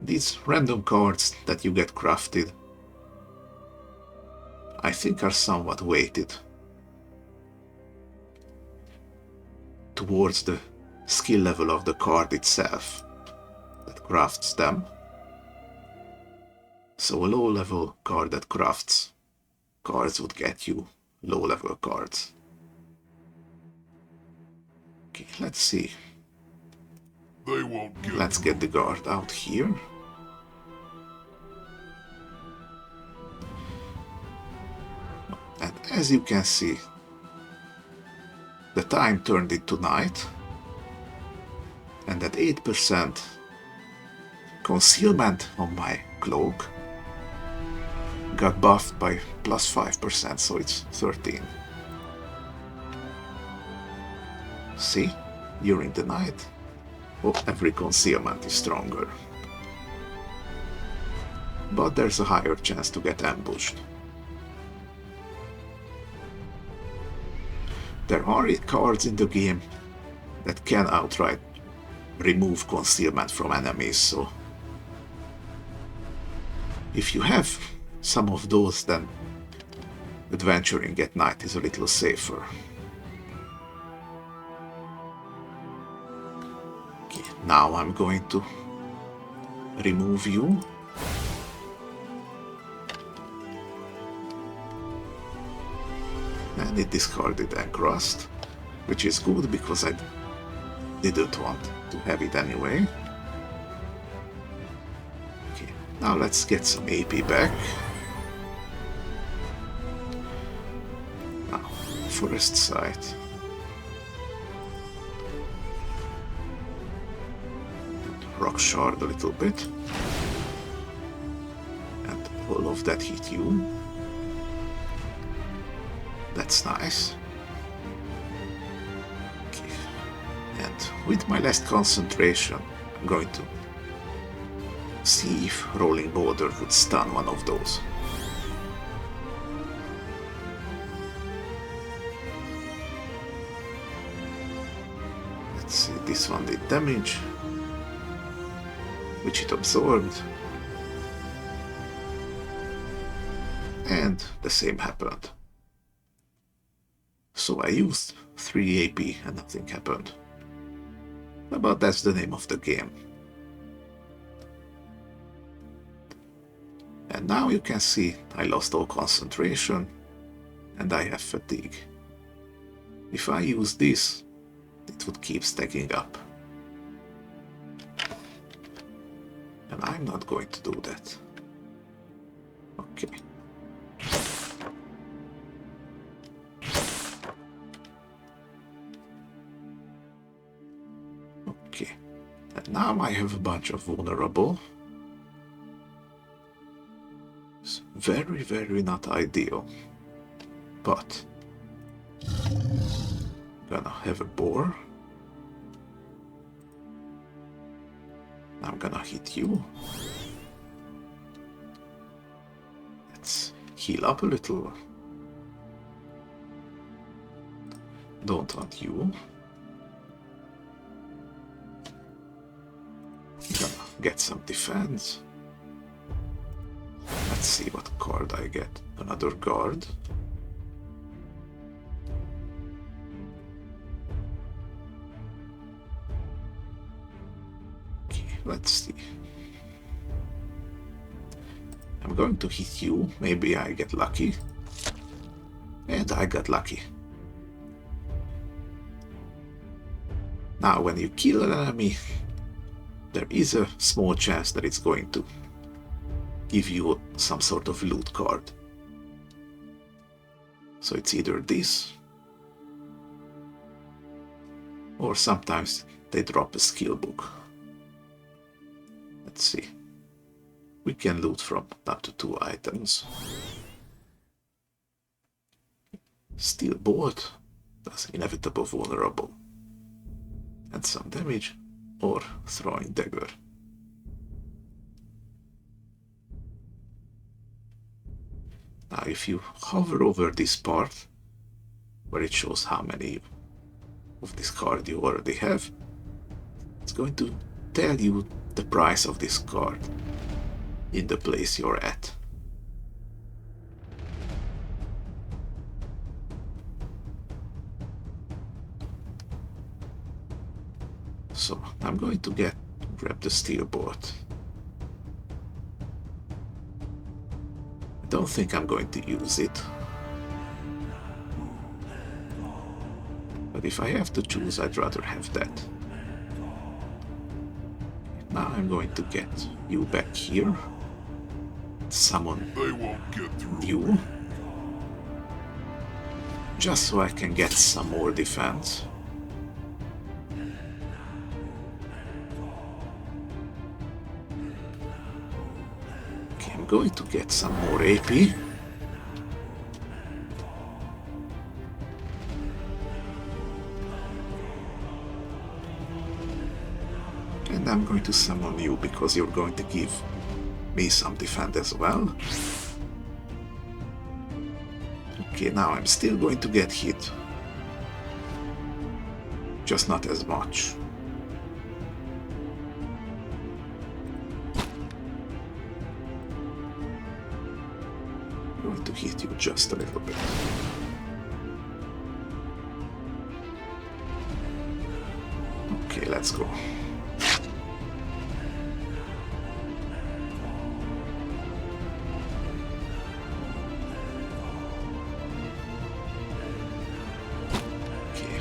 These random cards that you get crafted, I think are somewhat weighted towards the skill level of the card itself that crafts them. So a low level card that crafts cards would get you low level cards. Okay, let's see.
They won't get
Let's get the guard out here. And as you can see, the time turned into night, and that 8% concealment on my cloak got buffed by plus 5%, so it's 13. See, during the night, every concealment is stronger, but there's a higher chance to get ambushed. There are cards in the game that can outright remove concealment from enemies, so if you have some of those, then adventuring at night is a little safer. Okay, now I'm going to remove you. And it discarded Encrust, which is good because I didn't want to have it anyway. Okay, now let's get some AP back. Now, Forest Site. Rock Shard a little bit. And all of that hit you. That's nice. Okay. And with my last concentration, I'm going to see if Rolling Boulder would stun one of those. Let's see, this one did damage, which it absorbed. And the same happened. So I used 3 AP and nothing happened. But that's the name of the game. And now you can see I lost all concentration and I have fatigue. If I use this, it would keep stacking up. And I'm not going to do that. Okay. Okay. And now I have a bunch of vulnerable. It's very, very not ideal. But gonna have a boar. I'm gonna hit you. Let's heal up a little. Don't want you. Gonna get some defense. Let's see what card I get. Another guard. Let's see. I'm going to hit you. Maybe I get lucky. And I got lucky. Now, when you kill an enemy, there is a small chance that it's going to give you some sort of loot card. So it's either this, or sometimes they drop a skill book. Let's see. We can loot from up to 2 items. Steel Bolt does inevitable vulnerable. And some damage, or throwing dagger. Now if you hover over this part, where it shows how many of this card you already have, it's going to tell you the price of this card in the place you're at. So I'm going to grab the steel board. I don't think I'm going to use it. But if I have to choose, I'd rather have that. Now I'm going to get you back here. Summon
They won't get through.
you. Just so I can get some more defense. Okay, I'm going to get some more AP. And I'm going to summon you because you're going to give me some defense as well. Okay, now I'm still going to get hit. Just not as much. I'm going to hit you just a little bit. Okay, let's go.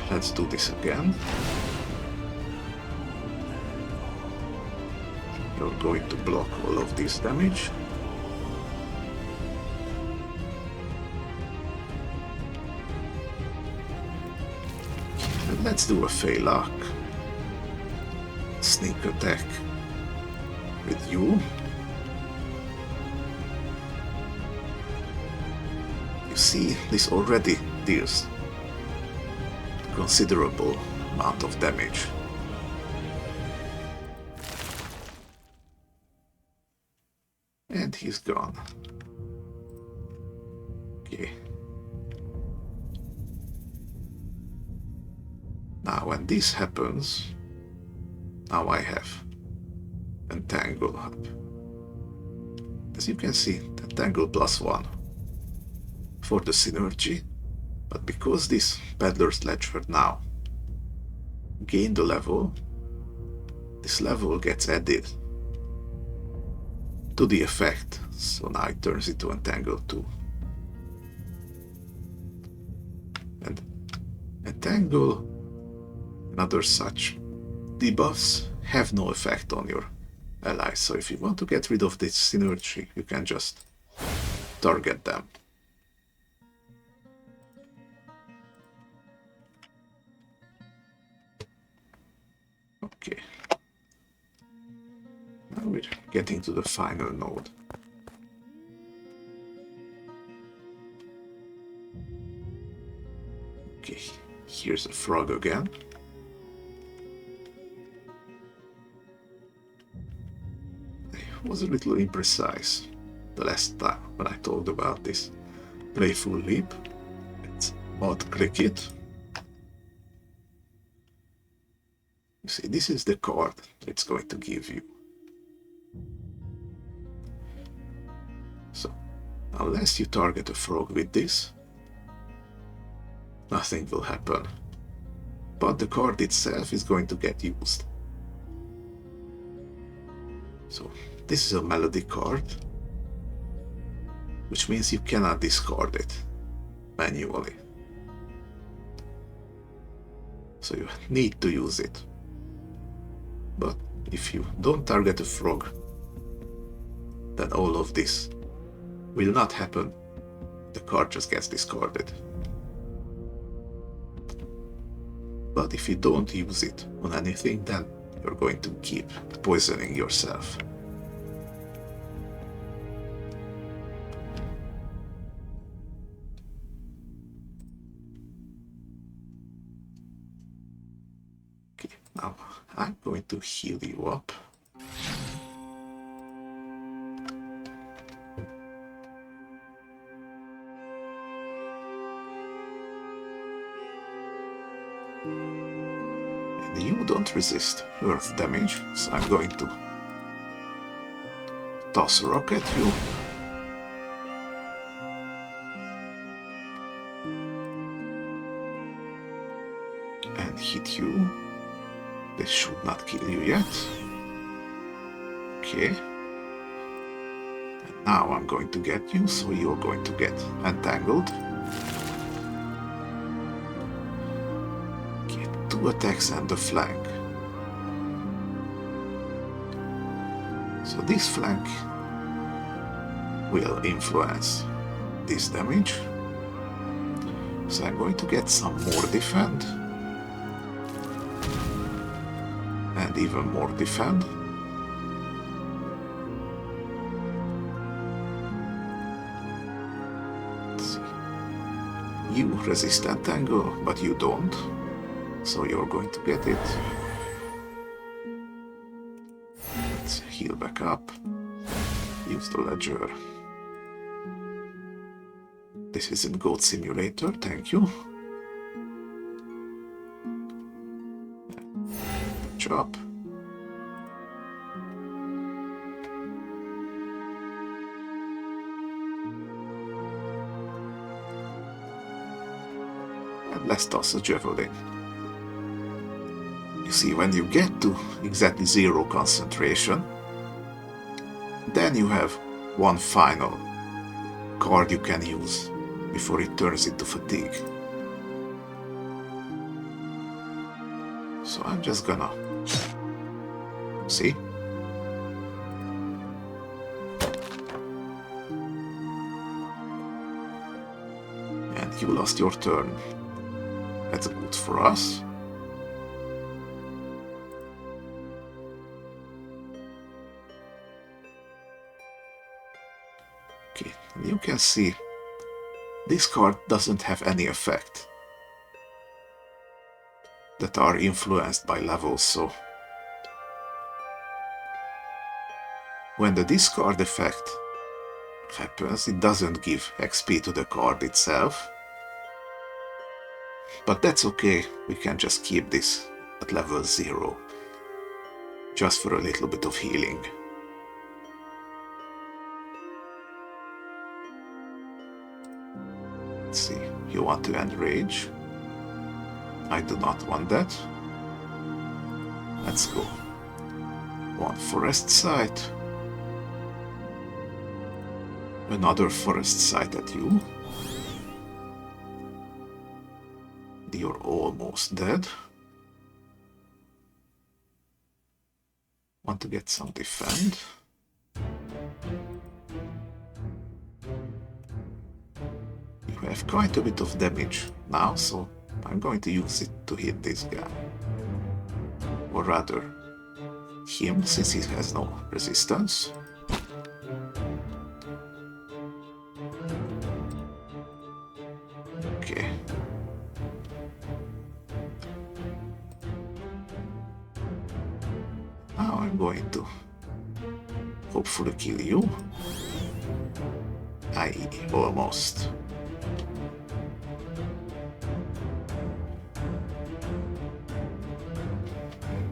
Let's do this again. You're going to block all of this damage. And let's do a fail arc. Sneak attack with you. You see, this already deals considerable amount of damage. And he's gone. Okay. Now when this happens, now I have Entangle up. As you can see, Entangle +1 for the synergy, but because this Peddler's Ledger now gained a level, this level gets added to the effect, so now it turns into Entangle 2. And Entangle and other such debuffs have no effect on your allies, so if you want to get rid of this synergy, you can just target them. Okay. Now we're getting to the final node. Okay, here's a frog again. I was a little imprecise the last time when I talked about this playful leap. Let's mod click it. You see, this is the card it's going to give you. So, unless you target a frog with this, nothing will happen. But the card itself is going to get used. So, this is a melody card, which means you cannot discard it manually. So you need to use it. But if you don't target a frog, then all of this will not happen. The card just gets discarded. But if you don't use it on anything, then you're going to keep poisoning yourself. Okay, now I'm going to heal you up. And you don't resist earth damage, so I'm going to toss a rock at you. And hit you. This should not kill you yet. Okay. And now I'm going to get you, so you're going to get entangled. Okay, 2 attacks and a flank. So this flank will influence this damage. So I'm going to get some more defend. And even more defend. Let's see. You resist entangle, but you don't. So you're going to get it. Let's heal back up. Use the ledger. This isn't Goat Simulator, thank you. Job. And let's toss a javelin. You see, when you get to exactly 0 concentration, then you have one final card you can use before it turns into fatigue. So I'm just gonna... See? And you lost your turn. That's good for us. Okay, and you can see this card doesn't have any effect that are influenced by levels, so when the discard effect happens, it doesn't give XP to the card itself. But that's okay, we can just keep this at level 0, just for a little bit of healing. Let's see, you want to enrage? I do not want that. Let's go. One forest site. Another forest site at you. You're almost dead. Want to get some defend. You have quite a bit of damage now, so I'm going to use it to hit this guy. Or rather, him, since he has no resistance. Okay. Now I'm going to hopefully kill you. Almost.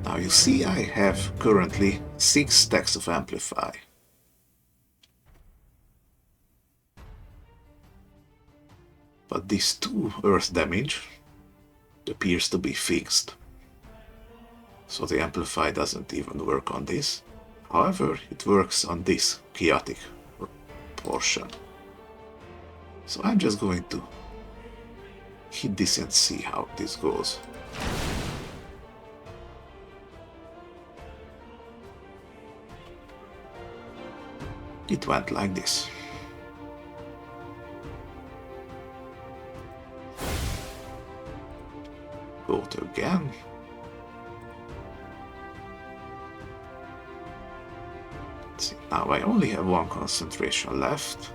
Now you see I have currently 6 stacks of Amplify. But this 2 earth damage appears to be fixed. So the Amplify doesn't even work on this. However, it works on this chaotic portion. So I'm just going to hit this and see how this goes. It went like this. Go to again. Let's see. Now I only have 1 concentration left.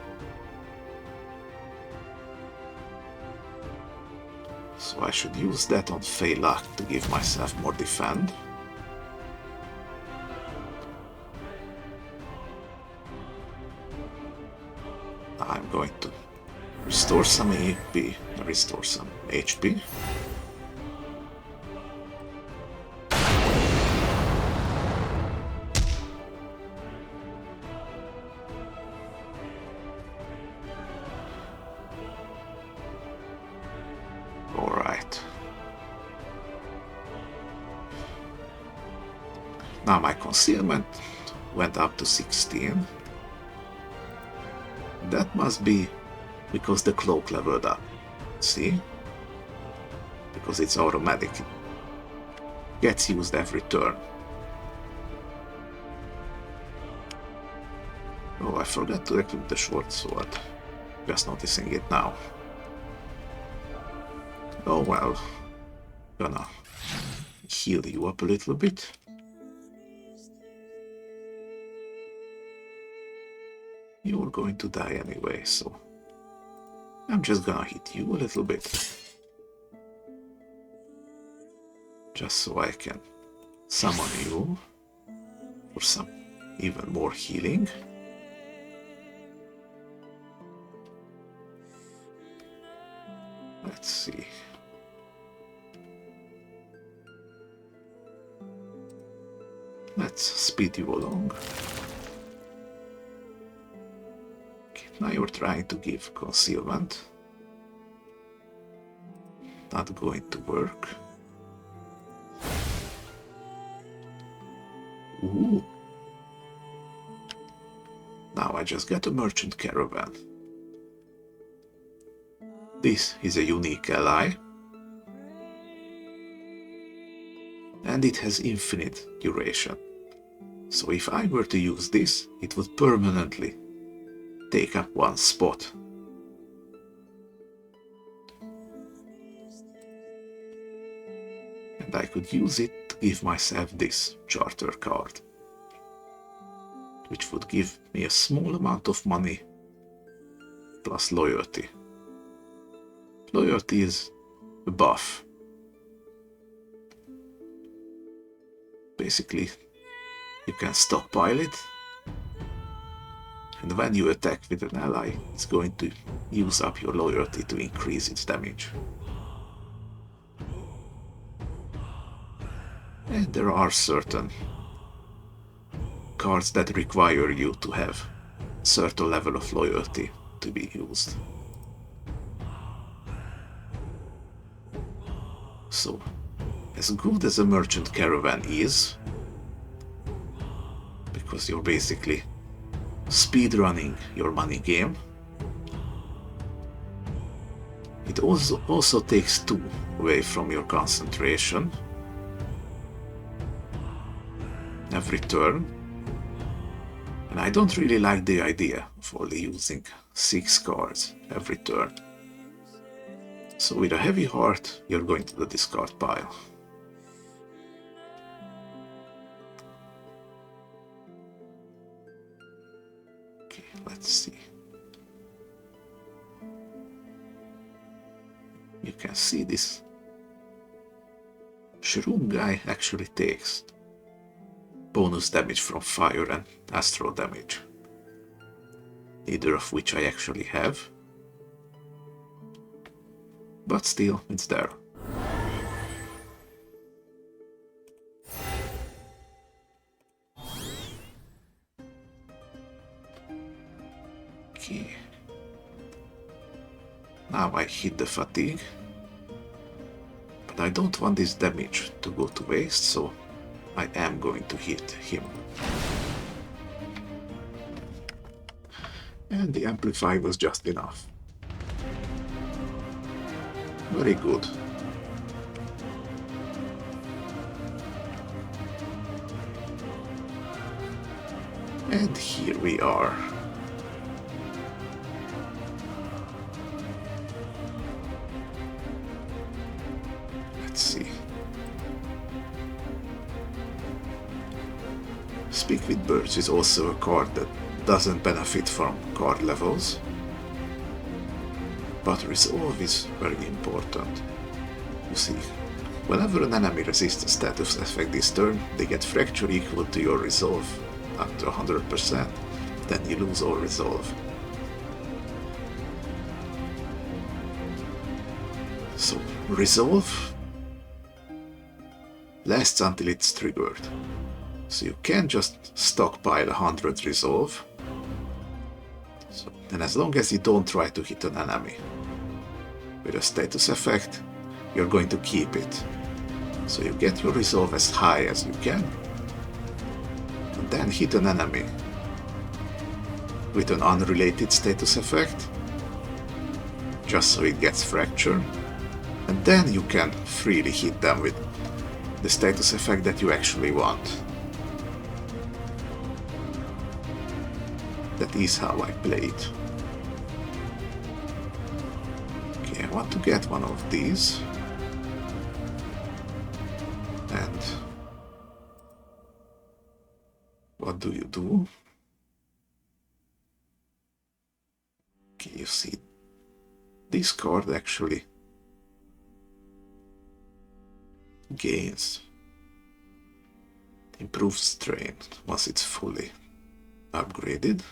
So I should use that on Feyluck to give myself more defend. I'm going to restore some AP, restore some HP. Alright. Now my concealment went up to 16. That must be because the cloak leveled up. See? Because it's automatic. It gets used every turn. Oh, I forgot to equip the short sword. Just noticing it now. Oh well. Gonna heal you up a little bit. You're going to die anyway, so I'm just gonna hit you a little bit. Just so I can summon you for some even more healing. Let's see. Let's speed you along. Now you're trying to give concealment. Not going to work. Ooh. Now I just got a merchant caravan. This is a unique ally. and it has infinite duration. So if I were to use this, it would permanently take up one spot. And I could use it to give myself this charter card, which would give me a small amount of money plus loyalty. Loyalty is a buff. Basically, you can stockpile it, and when you attack with an ally, it's going to use up your loyalty to increase its damage. And there are certain cards that require you to have a certain level of loyalty to be used. So, as good as a merchant caravan is, because you're basically speedrunning your money game, it also takes 2 away from your concentration every turn, and I don't really like the idea of only using 6 cards every turn. So with a heavy heart, you're going to the discard pile. Okay, let's see. You can see this Shroom guy actually takes bonus damage from fire and astral damage, neither of which I actually have, but still, it's there. Okay. Now I hit the fatigue, but I don't want this damage to go to waste, so I am going to hit him. And the amplify was just enough. Very good. And here we are. Let's see. Speak with Birds is also a card that doesn't benefit from card levels, but Resolve is very important. You see, whenever an enemy resists a status effect this turn, they get Fracture equal to your Resolve up to 100%, then you lose all Resolve. So, Resolve lasts until it's triggered. So you can just stockpile 100 Resolve, and as long as you don't try to hit an enemy with a status effect, you're going to keep it. So you get your Resolve as high as you can, and then hit an enemy with an unrelated status effect, just so it gets Fracture, and then you can freely hit them with the status effect that you actually want. That is how I play it. Okay, I want to get one of these. And what do you do? Okay, you see, this card actually gains improved strain once it's fully upgraded.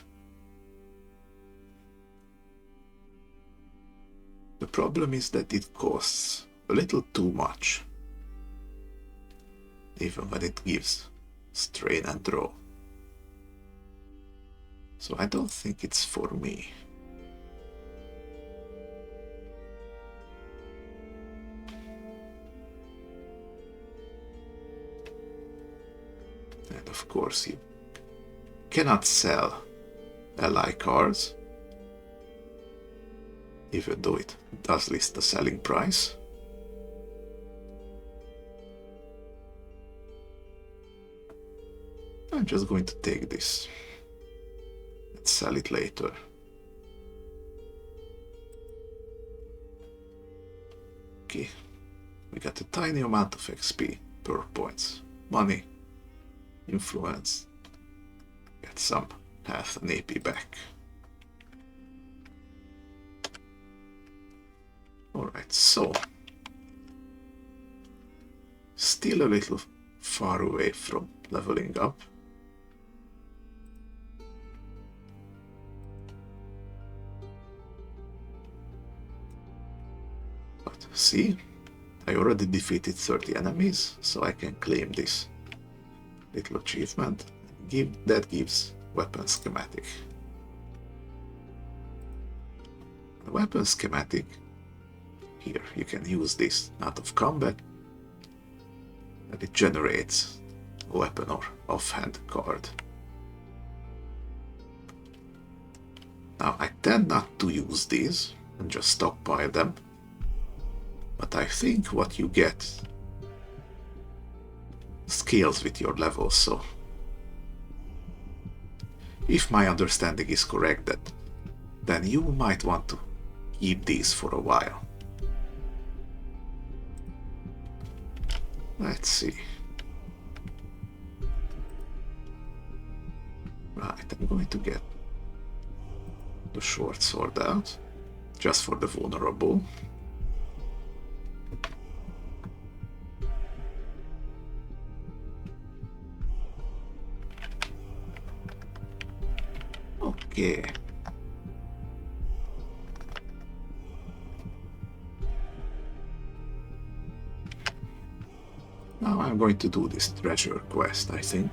The problem is that it costs a little too much, even when it gives strain and draw. So I don't think it's for me. And of course you cannot sell ally cards, even though it does list the selling price. I'm just going to take this and sell it later. Okay, we got a tiny amount of XP, power points, money, influence, get some health and AP back. Alright, so still a little far away from leveling up. But see, I already defeated 30 enemies, so I can claim this little achievement. That gives weapon schematic. The weapon schematic, here you can use this out of combat, and it generates a weapon or offhand card. Now I tend not to use these and just stockpile them, but I think what you get scales with your levels, so if my understanding is correct, then you might want to keep these for a while. Let's see. Right, I'm going to get the short sword out, just for the vulnerable. Okay. Now I'm going to do this treasure quest, I think.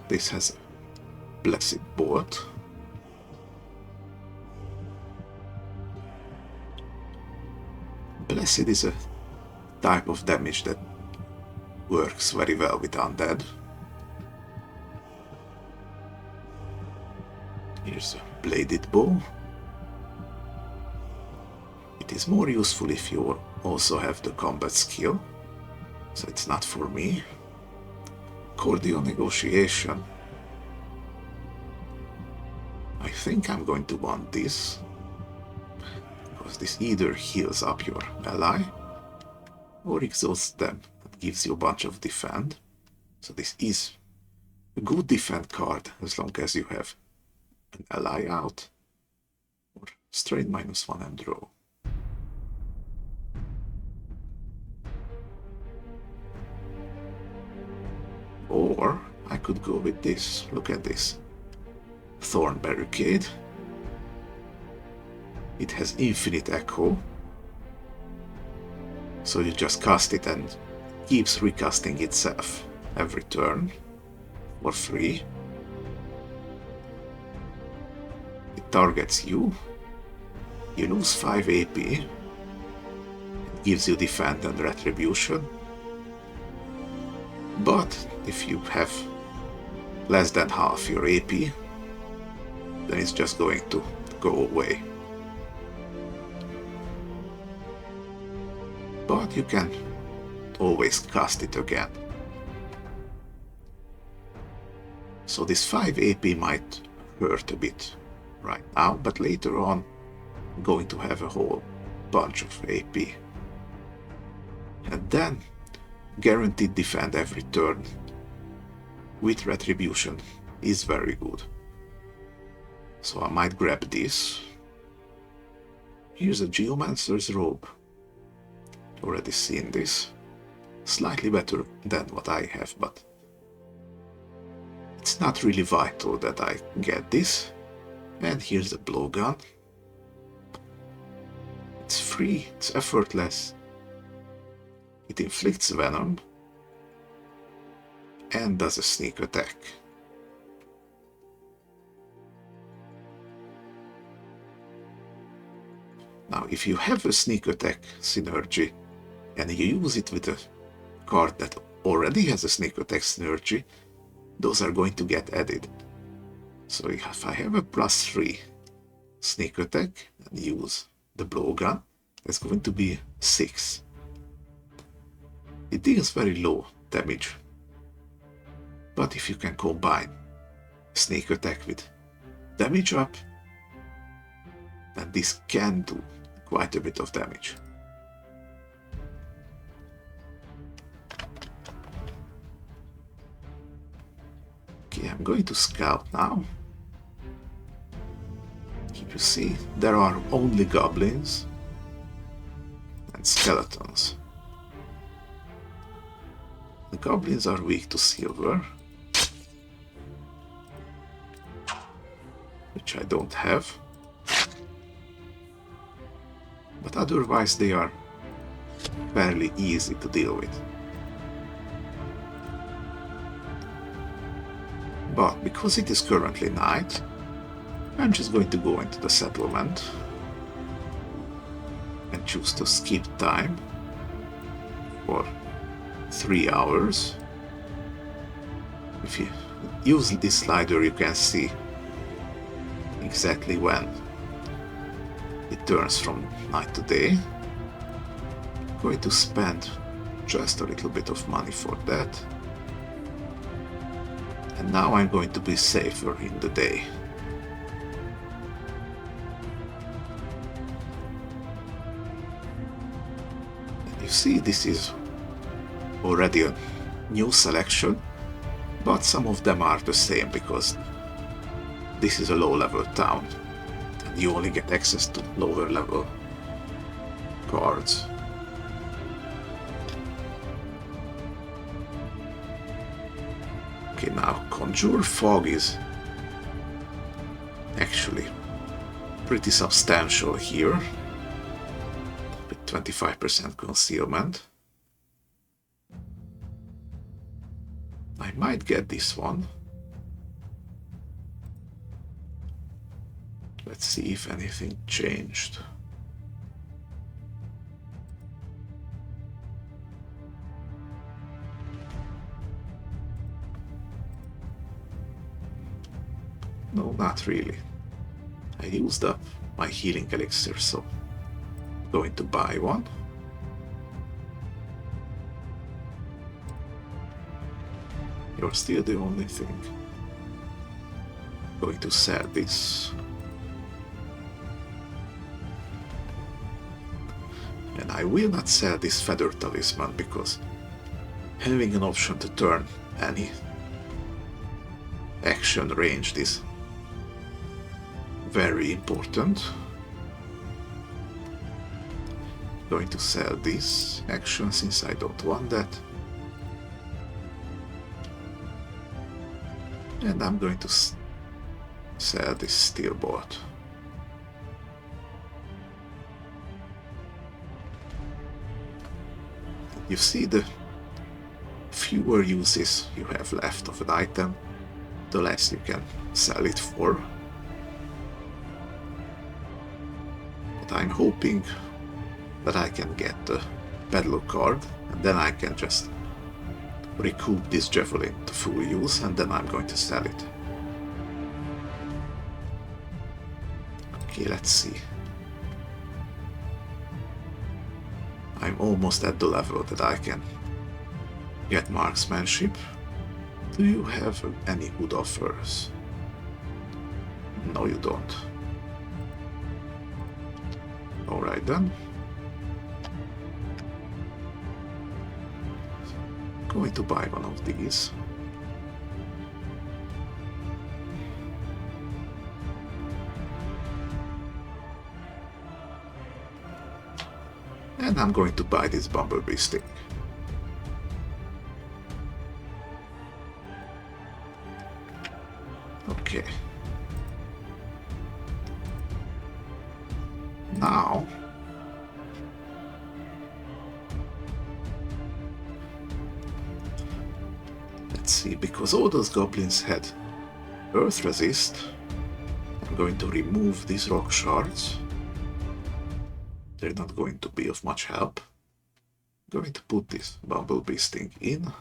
This has a blessed bolt. Blessed is a type of damage that works very well with undead. Here's a bladed bow. It is more useful if you also have the combat skill, so it's not for me. Cordial negotiation. I think I'm going to want this, because this either heals up your ally or exhausts them. It gives you a bunch of defend. So this is a good defend card as long as you have an ally out, or strain -1 and draw. Or I could go with this. Look at this. Thorn Barricade. It has infinite echo. So you just cast it and it keeps recasting itself every turn for free. It targets you. You lose 5 AP. It gives you defend and retribution. But if you have less than half your AP, then it's just going to go away. But you can always cast it again. So this 5 AP might hurt a bit right now, but later on I'm going to have a whole bunch of AP. And then guaranteed defend every turn with retribution is very good. So I might grab this. Here's a Geomancer's robe. Already seen this. Slightly better than what I have, but it's not really vital that I get this. And here's a blowgun. It's free, it's effortless. It inflicts venom and does a sneak attack. Now, if you have a sneak attack synergy and you use it with a card that already has a sneak attack synergy, those are going to get added. So if I have a +3 sneak attack and use the blowgun, it's going to be 6. It deals very low damage. But if you can combine sneak attack with damage up, then this can do quite a bit of damage. Okay, I'm going to scout now. You see, there are only goblins and skeletons. The goblins are weak to silver, which I don't have. But otherwise they are fairly easy to deal with. But because it is currently night, I'm just going to go into the settlement and choose to skip time for 3 hours. If you use this slider, you can see exactly when it turns from night to day. I'm going to spend just a little bit of money for that. And now I'm going to be safer in the day. You see, this is already a new selection, but some of them are the same because this is a low-level town and you only get access to lower-level cards. Okay, now Conjure Fog is actually pretty substantial here. 25% concealment. I might get this one. Let's see if anything changed. No, not really. I used up my healing elixir, so going to buy one. You're still the only thing. Going to sell this. And I will not sell this feather talisman because having an option to turn any action ranged is very important. Going to sell this action since I don't want that. And I'm going to sell this steel bolt. You see, the fewer uses you have left of an item, the less you can sell it for. But I'm hoping that I can get the padlock card, and then I can just recoup this javelin to full use, and then I'm going to sell it. Okay, let's see. I'm almost at the level that I can get marksmanship. Do you have any good offers? No, you don't. Alright then. Going to buy one of these. And I'm going to buy this bumblebee stick. Okay. Now let's see, because all those goblins had earth resist, I'm going to remove these rock shards. They're not going to be of much help. I'm going to put this bumblebee sting in.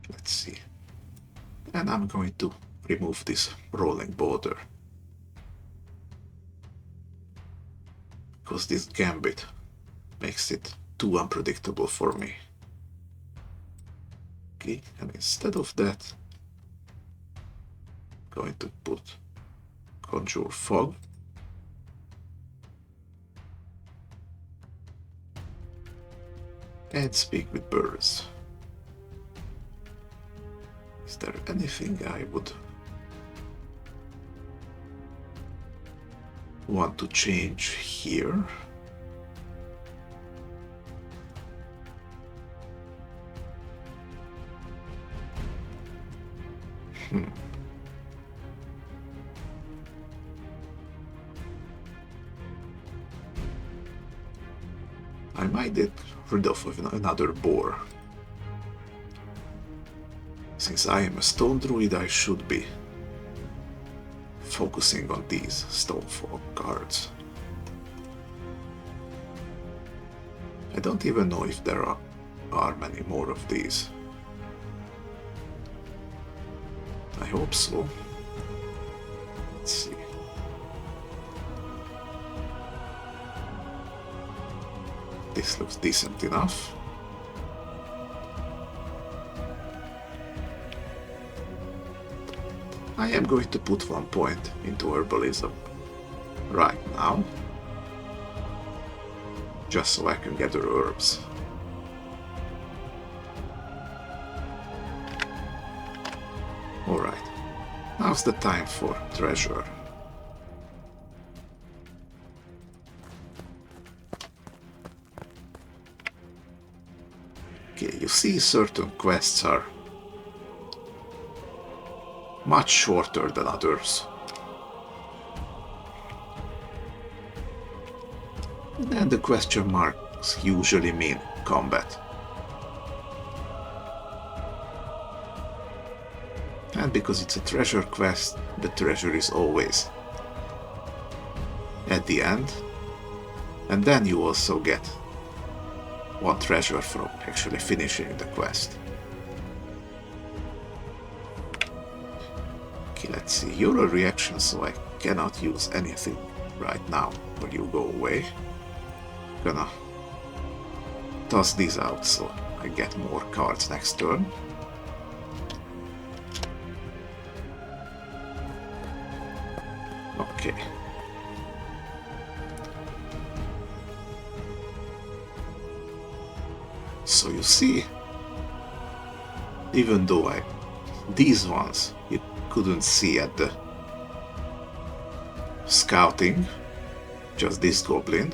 Let's see. And I'm going to remove this rolling border, because this gambit makes it too unpredictable for me. Okay, and instead of that, I'm going to put conjure fog. And speak with birds. Is there anything I would want to change here? I might get rid of another boar. Since I am a stone druid, I should be focusing on these stone fog cards. I don't even know if there are many more of these. I hope so. Let's see. This looks decent enough. I am going to put 1 point into herbalism right now, just so I can gather herbs. Alright, now's the time for treasure. Okay, you see certain quests are much shorter than others. And the question marks usually mean combat. And because it's a treasure quest, the treasure is always at the end. And then you also get 1 treasure from actually finishing the quest. Okay, let's see. You're a reaction, so I cannot use anything right now when you go away. Gonna toss these out so I get more cards next turn. Okay. So you see, even though these ones you couldn't see at the scouting, just this goblin,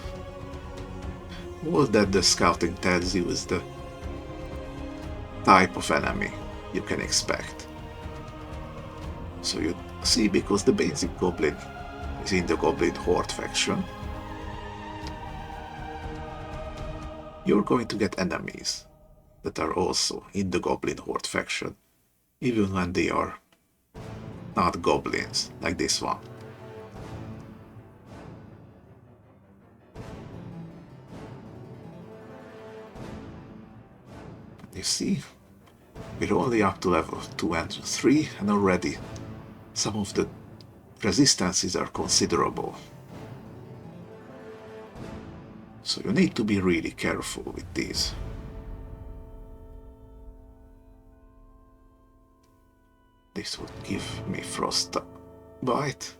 all that the scouting tells you is the type of enemy you can expect. So you see, because the basic goblin is in the goblin horde faction, you're going to get enemies that are also in the goblin horde faction, even when they are not goblins, like this one. You see, we're only up to level 2 and 3, and already some of the resistances are considerable. So you need to be really careful with these. This would give me frostbite.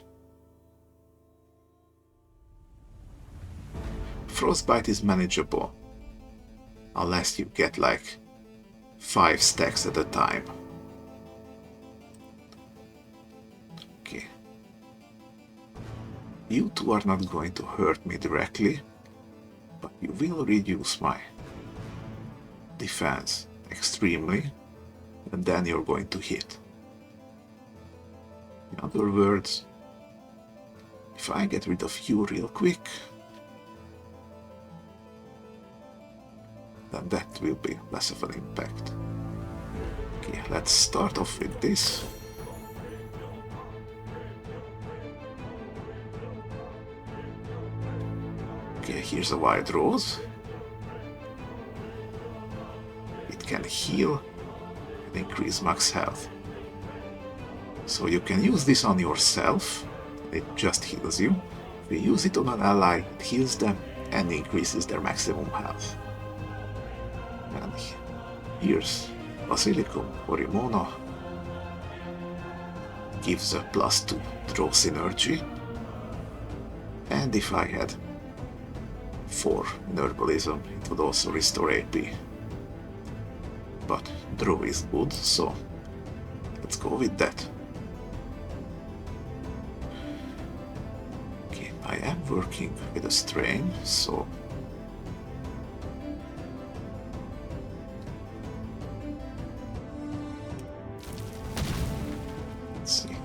Frostbite is manageable, unless you get like 5 stacks at a time. Okay. You two are not going to hurt me directly, but you will reduce my defense extremely, and then you're going to hit. In other words, if I get rid of you real quick, then that will be less of an impact. Okay, let's start off with this. Okay, here's a wild rose. It can heal and increase max health. So you can use this on yourself, it just heals you. If you use it on an ally, it heals them and increases their maximum health. And here's Basilicum or Imono. Gives a +2 draw synergy. And if I had 4 in herbalism, it would also restore AP. But draw is good, so let's go with that. Okay, I am working with a strain, so let's see.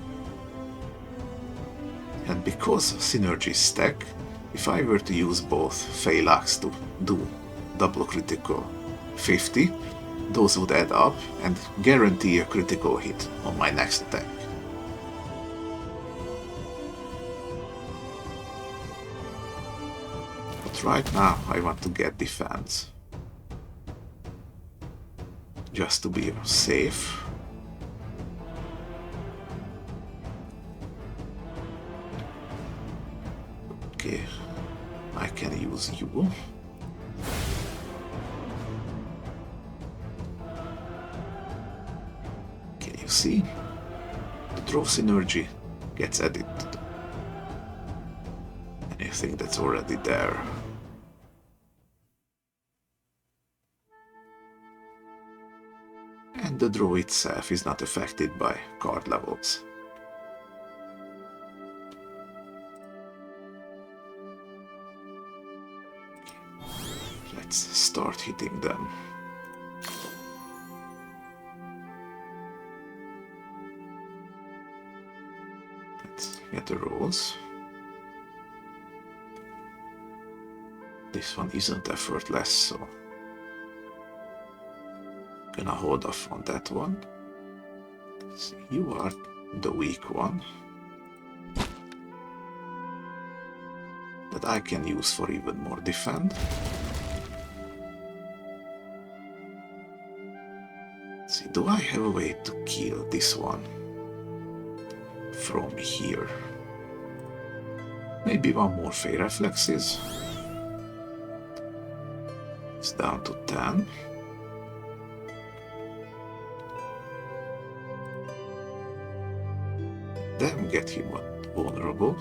And because synergies stack, if I were to use both Phalanx to do double critical 50, those would add up and guarantee a critical hit on my next attack. But right now I want to get defense. Just to be safe. Okay, I can use you. Can you see? The draw synergy gets added to anything that's already there. And the draw itself is not affected by card levels. Let's start hitting them. Let's get the rolls. This one isn't effortless, so gonna hold off on that one. Let's see, you are the weak one that I can use for even more defend. Let's see, do I have a way to kill this one from here? Maybe one more Fey Reflexes. It's down to 10. Then get him vulnerable.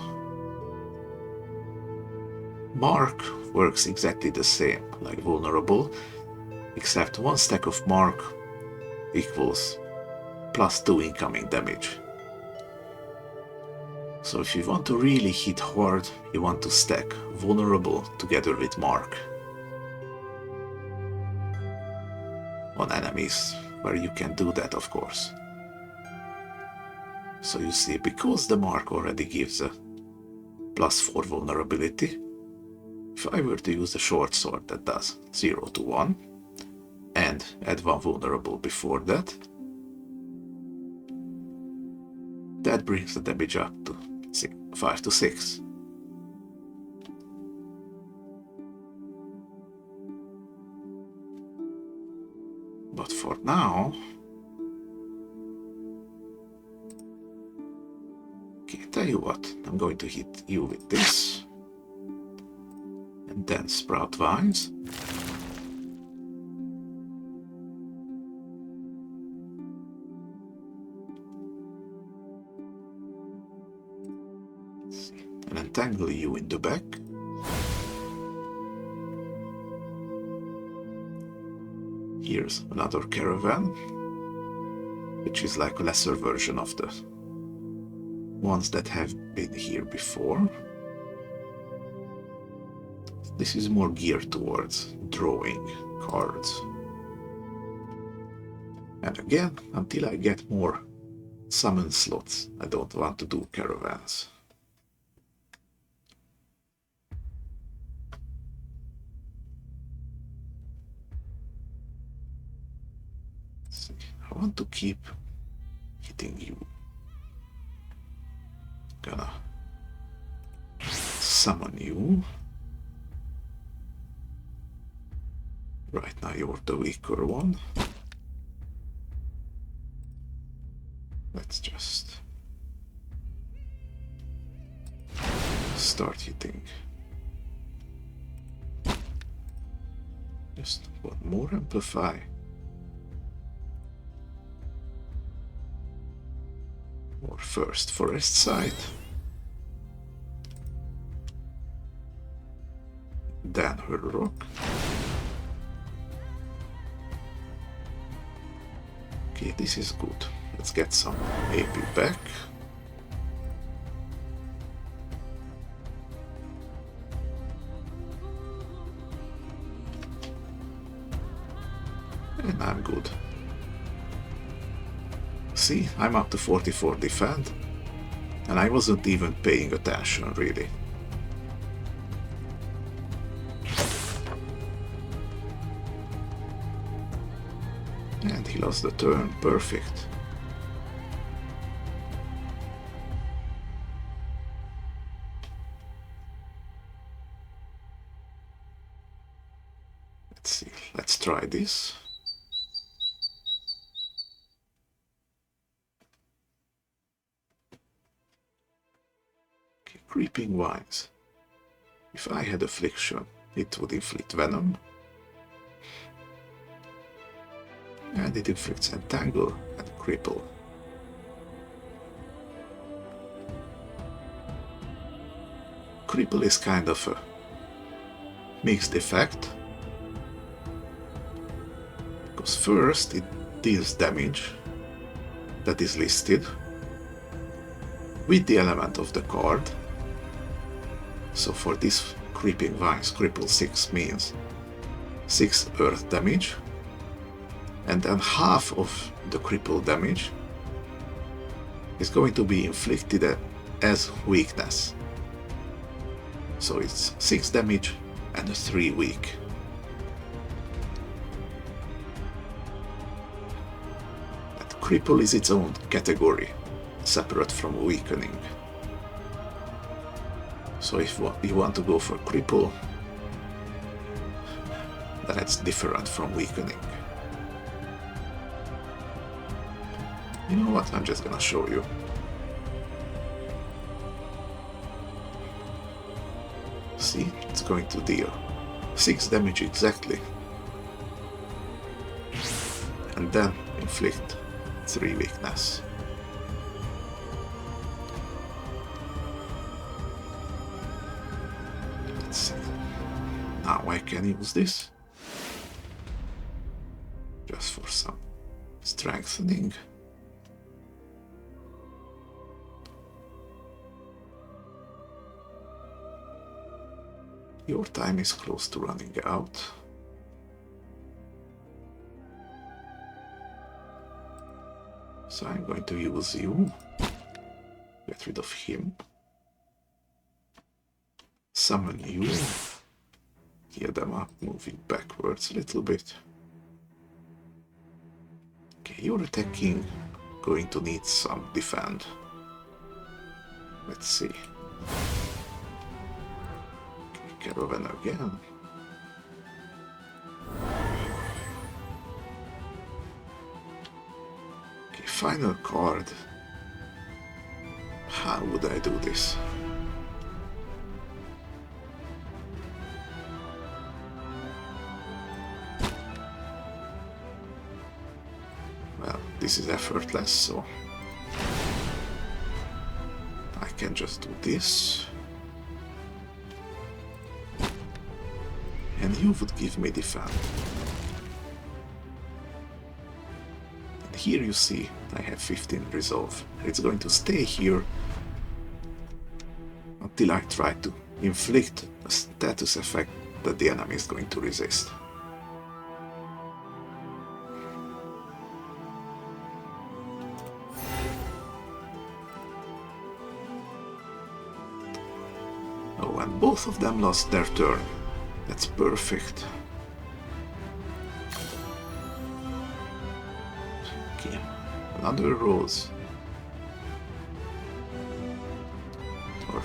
Mark works exactly the same like vulnerable, except one stack of Mark equals +2 incoming damage. So if you want to really hit hard, you want to stack vulnerable together with Mark on enemies, where you can do that, of course. So you see, because the Mark already gives a +4 vulnerability, if I were to use a short sword that does 0 to 1, and add one vulnerable before that, that brings the damage up to 5 to 6. But for now, okay, tell you what, I'm going to hit you with this, and then Sprout Vines. And entangle you in the back. Here's another caravan, which is like a lesser version of the ones that have been here before. This is more geared towards drawing cards. And again, until I get more summon slots, I don't want to do caravans. See, I want to keep hitting you. Gonna summon you. Right now you're the weaker one. Let's just start hitting. Just one more amplify. Or first forest site. Then her rock. Okay, this is good. Let's get some AP back. And I'm good. See, I'm up to 44 defend, and I wasn't even paying attention, really. And he lost the turn, perfect. Let's see, let's try this. Creeping Vines. If I had Affliction, it would inflict Venom. And it inflicts Entangle and Cripple. Cripple is kind of a mixed effect. Because first it deals damage that is listed with the element of the card. So for this Creeping Vines, Cripple 6 means 6 earth damage, and then half of the cripple damage is going to be inflicted as weakness. So it's 6 damage and 3 weak. And cripple is its own category, separate from weakening. So if you want to go for cripple, then it's different from weakening. You know what, I'm just gonna show you. See, it's going to deal 6 damage exactly. And then inflict 3 weakness. Now I can use this just for some strengthening. Your time is close to running out. So I'm going to use you. Get rid of him. Summon you. Heal them up, moving backwards a little bit. Okay, you're attacking, going to need some defend. Let's see. Okay, Caravan again. Okay, final card. How would I do this? This is effortless, so I can just do this. And you would give me defend. And here you see I have 15 resolve. It's going to stay here until I try to inflict a status effect that the enemy is going to resist. Oh, and both of them lost their turn. That's perfect. Okay, another rose. Or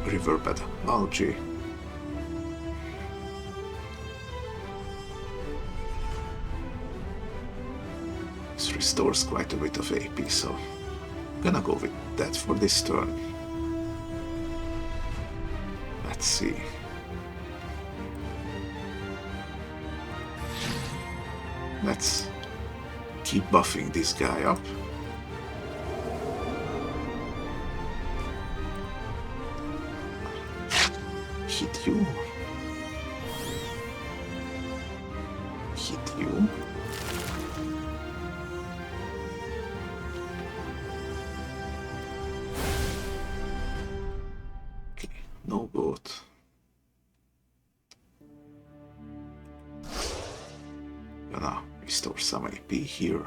riverbed algae. This restores quite a bit of AP, so I'm gonna go with that for this turn. Let's see. Let's keep buffing this guy up. Hit you. Hit you. Okay, no boat. Gonna restore some AP here.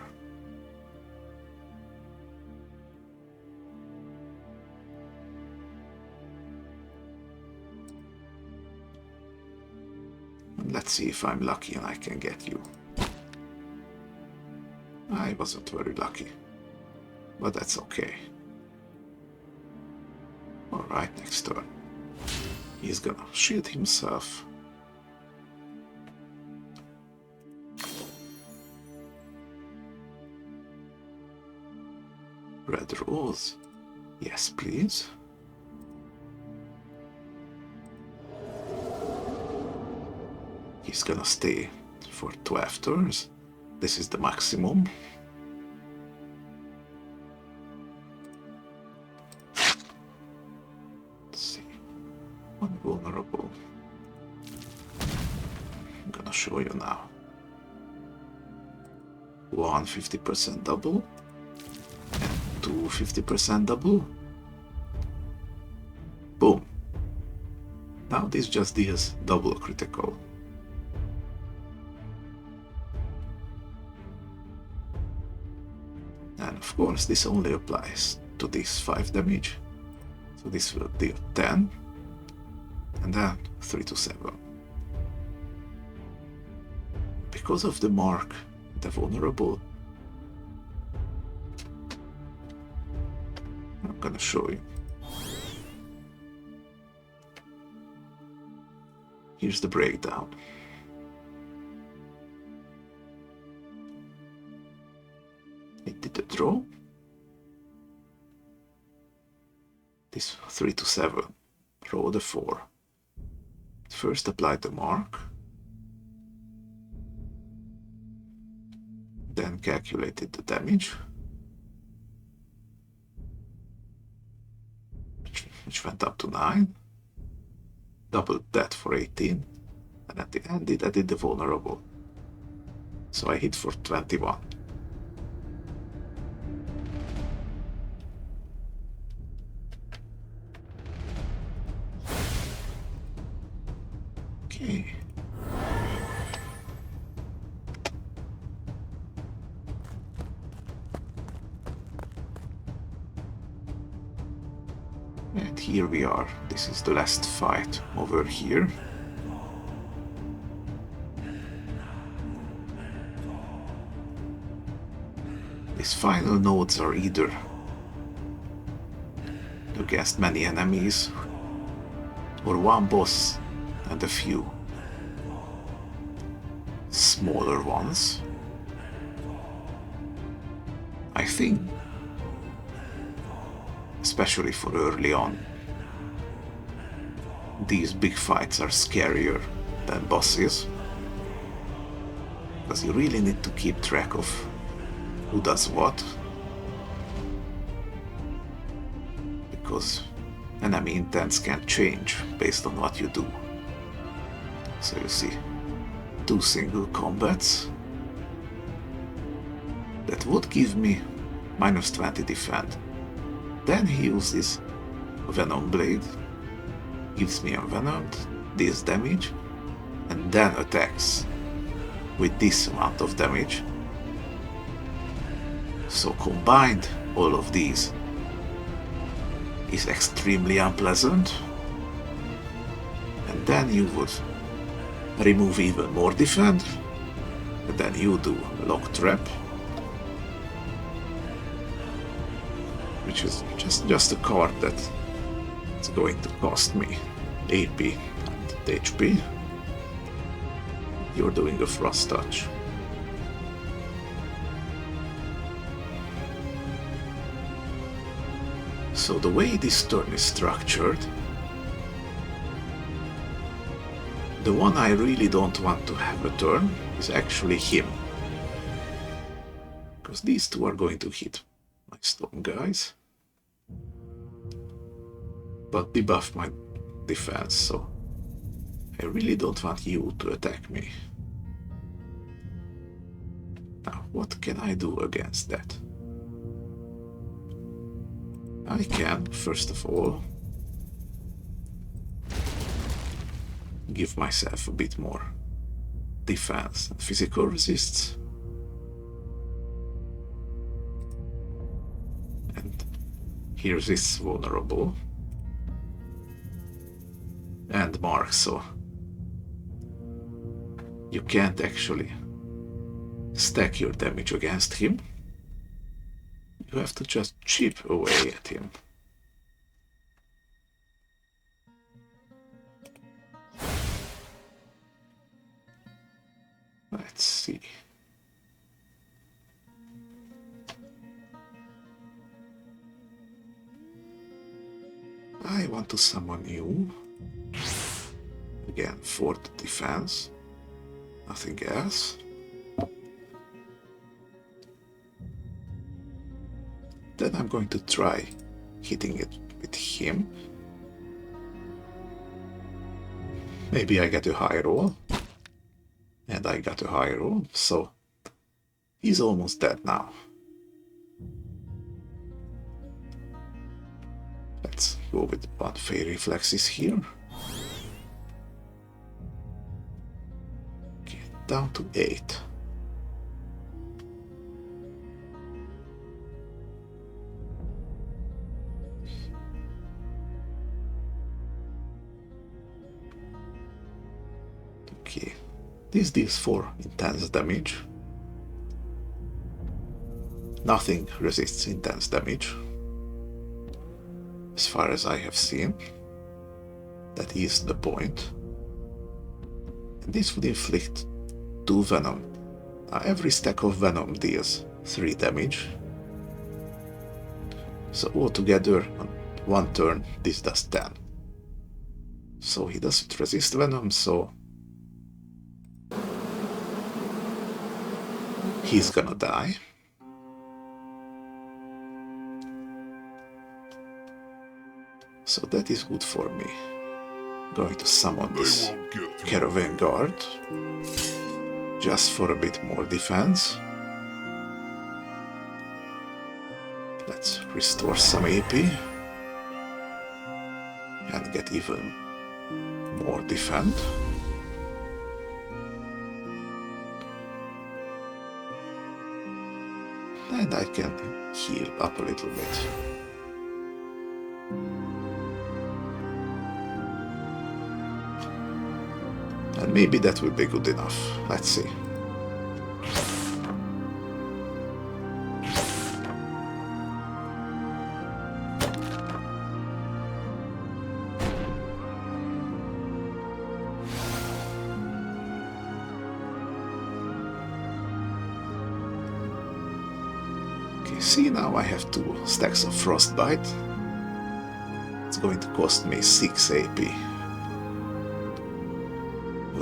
Let's see if I'm lucky and I can get you. I wasn't very lucky, but that's okay. Alright, next turn. He's gonna shield himself. Red rose. Yes, please. He's gonna stay for 12 turns. This is the maximum. Let's see. Unvulnerable. I'm gonna show you now. 150% double. And 250% double. Boom. Now this just deals double critical. And of course this only applies to this 5 damage. So this will deal 10. And then 3 to 7. Because of the mark, the vulnerable, I'm gonna show you. Here's the breakdown. It did a draw. This 3 to 7. Roll the 4. First apply the mark. Then calculated the damage. Which went up to 9. Doubled that for 18. And at the end it added the vulnerable. So I hit for 21. Okay. And here we are. This is the last fight over here. These final nodes are either against many enemies or one boss and a few smaller ones. I think, especially for early on, these big fights are scarier than bosses, because you really need to keep track of who does what, because enemy intents can change based on what you do. So you see, 2 single combats that would give me minus 20 defend. Then he uses Venom Blade, gives me envenomed, this damage, and then attacks with this amount of damage. So combined, all of these is extremely unpleasant. And then you would remove even more defend, and then you do Lock Trap, which is just a card that it's going to cost me AP and HP. You're doing a Frost Touch. So the way this turn is structured, The one I really don't want to have a turn is actually him. Because these two are going to hit my stone guys. But debuff my defense, so I really don't want you to attack me. Now, what can I do against that? I can, first of all, give myself a bit more defense and physical resists. And he resists vulnerable. And mark, so you can't actually stack your damage against him. You have to just chip away at him. Let's see. I want to summon you. Again, for the defense. Nothing else. Then I'm going to try hitting it with him. Maybe I get a high roll. And I got a high roll, so he's almost dead now. Let's go with one fairy reflexes here. Okay, down to 8. Okay, this deals 4 intense damage. Nothing resists intense damage, as far as I have seen. That is the point. And this would inflict 2 venom. Now, every stack of venom deals 3 damage. So altogether, on one turn, this does 10. So he doesn't resist venom, so he's gonna die. So that is good for me. Going to summon this caravan guard just for a bit more defense. Let's restore some AP and get even more defend. And I can heal up a little bit. And maybe that will be good enough. Let's see. Okay, see, now I have 2 stacks of frostbite. It's going to cost me 6 AP.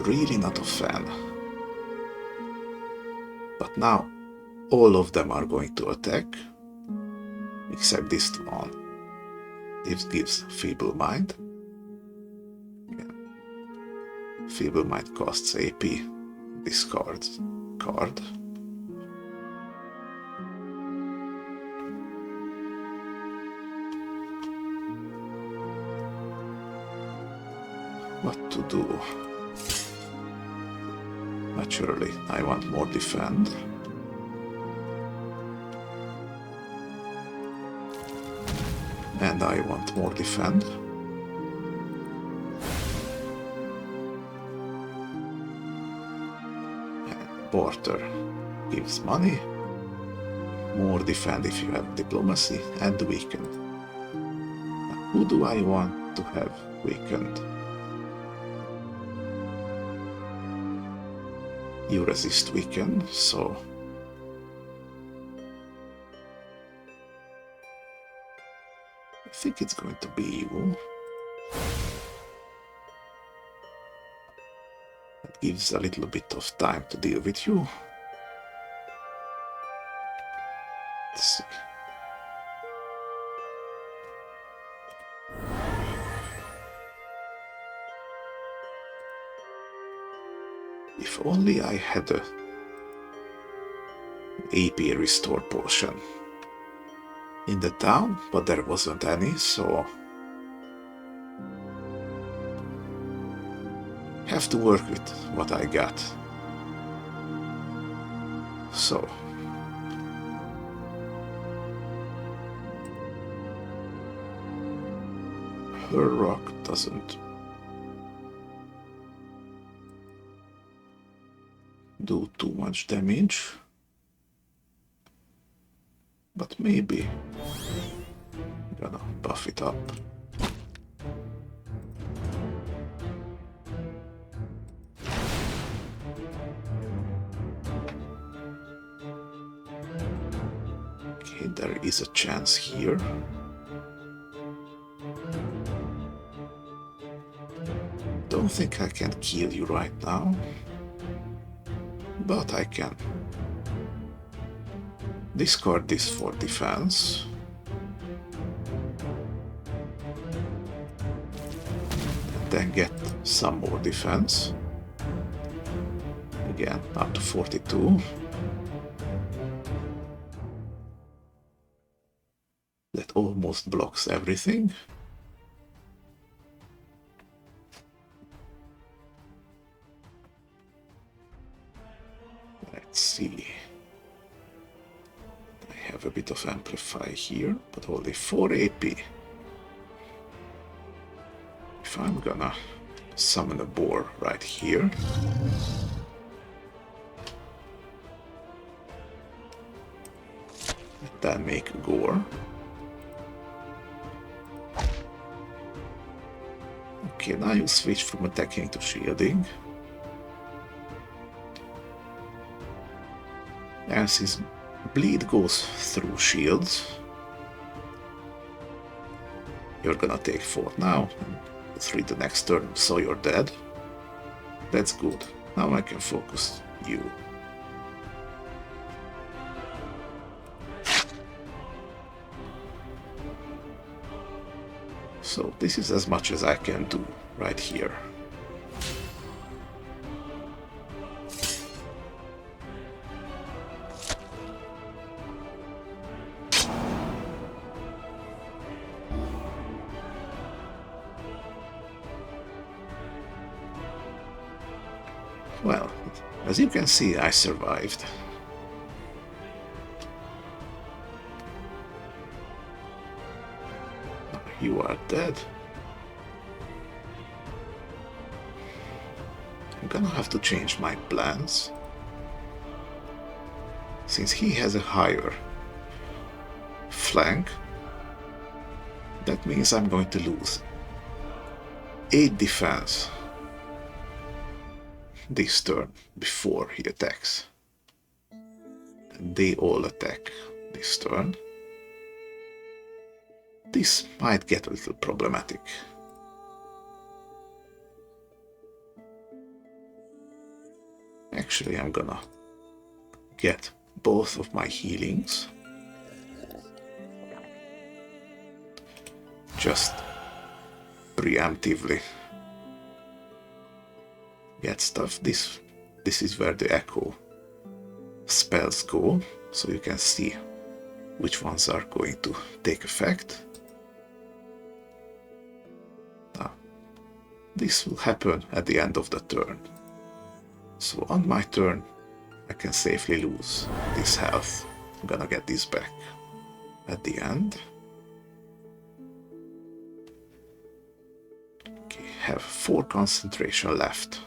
Really not a fan. But now all of them are going to attack, except this one. This gives Feeble Mind. Yeah. Feeble Mind costs AP. Discards card. What to do? Naturally, I want more defend. And I want more defend. And Porter gives money. More defend if you have diplomacy, and weakened. Now, who do I want to have weakened? You resist weaken, so I think it's going to be you. That gives a little bit of time to deal with you. Let's see. If only I had a AP restore potion in the town, but there wasn't any, so have to work with what I got. So her rock doesn't do too much damage, but maybe I'm gonna buff it up. Okay, there is a chance here. Don't think I can kill you right now, but I can discard this for defense. And then get some more defense. Again, up to 42. That almost blocks everything. Let's see. I have a bit of amplify here, but only 4 AP. If I'm gonna summon a boar right here, and then make a gore. Okay, now you switch from attacking to shielding. As his bleed goes through shields, you're gonna take 4 now, and 3 the next turn, so you're dead. That's good. Now I can focus you. So this is as much as I can do right here. Well, as you can see, I survived. You are dead. I'm gonna have to change my plans. Since he has a higher flank, that means I'm going to lose 8 defense this turn before he attacks. And they all attack this turn. This might get a little problematic. Actually, I'm gonna get both of my healings. Just preemptively get stuff. This is where the echo spells go, so you can see which ones are going to take effect. Now, this will happen at the end of the turn. So on my turn, I can safely lose this health. I'm gonna get this back at the end. Okay, have 4 concentration left.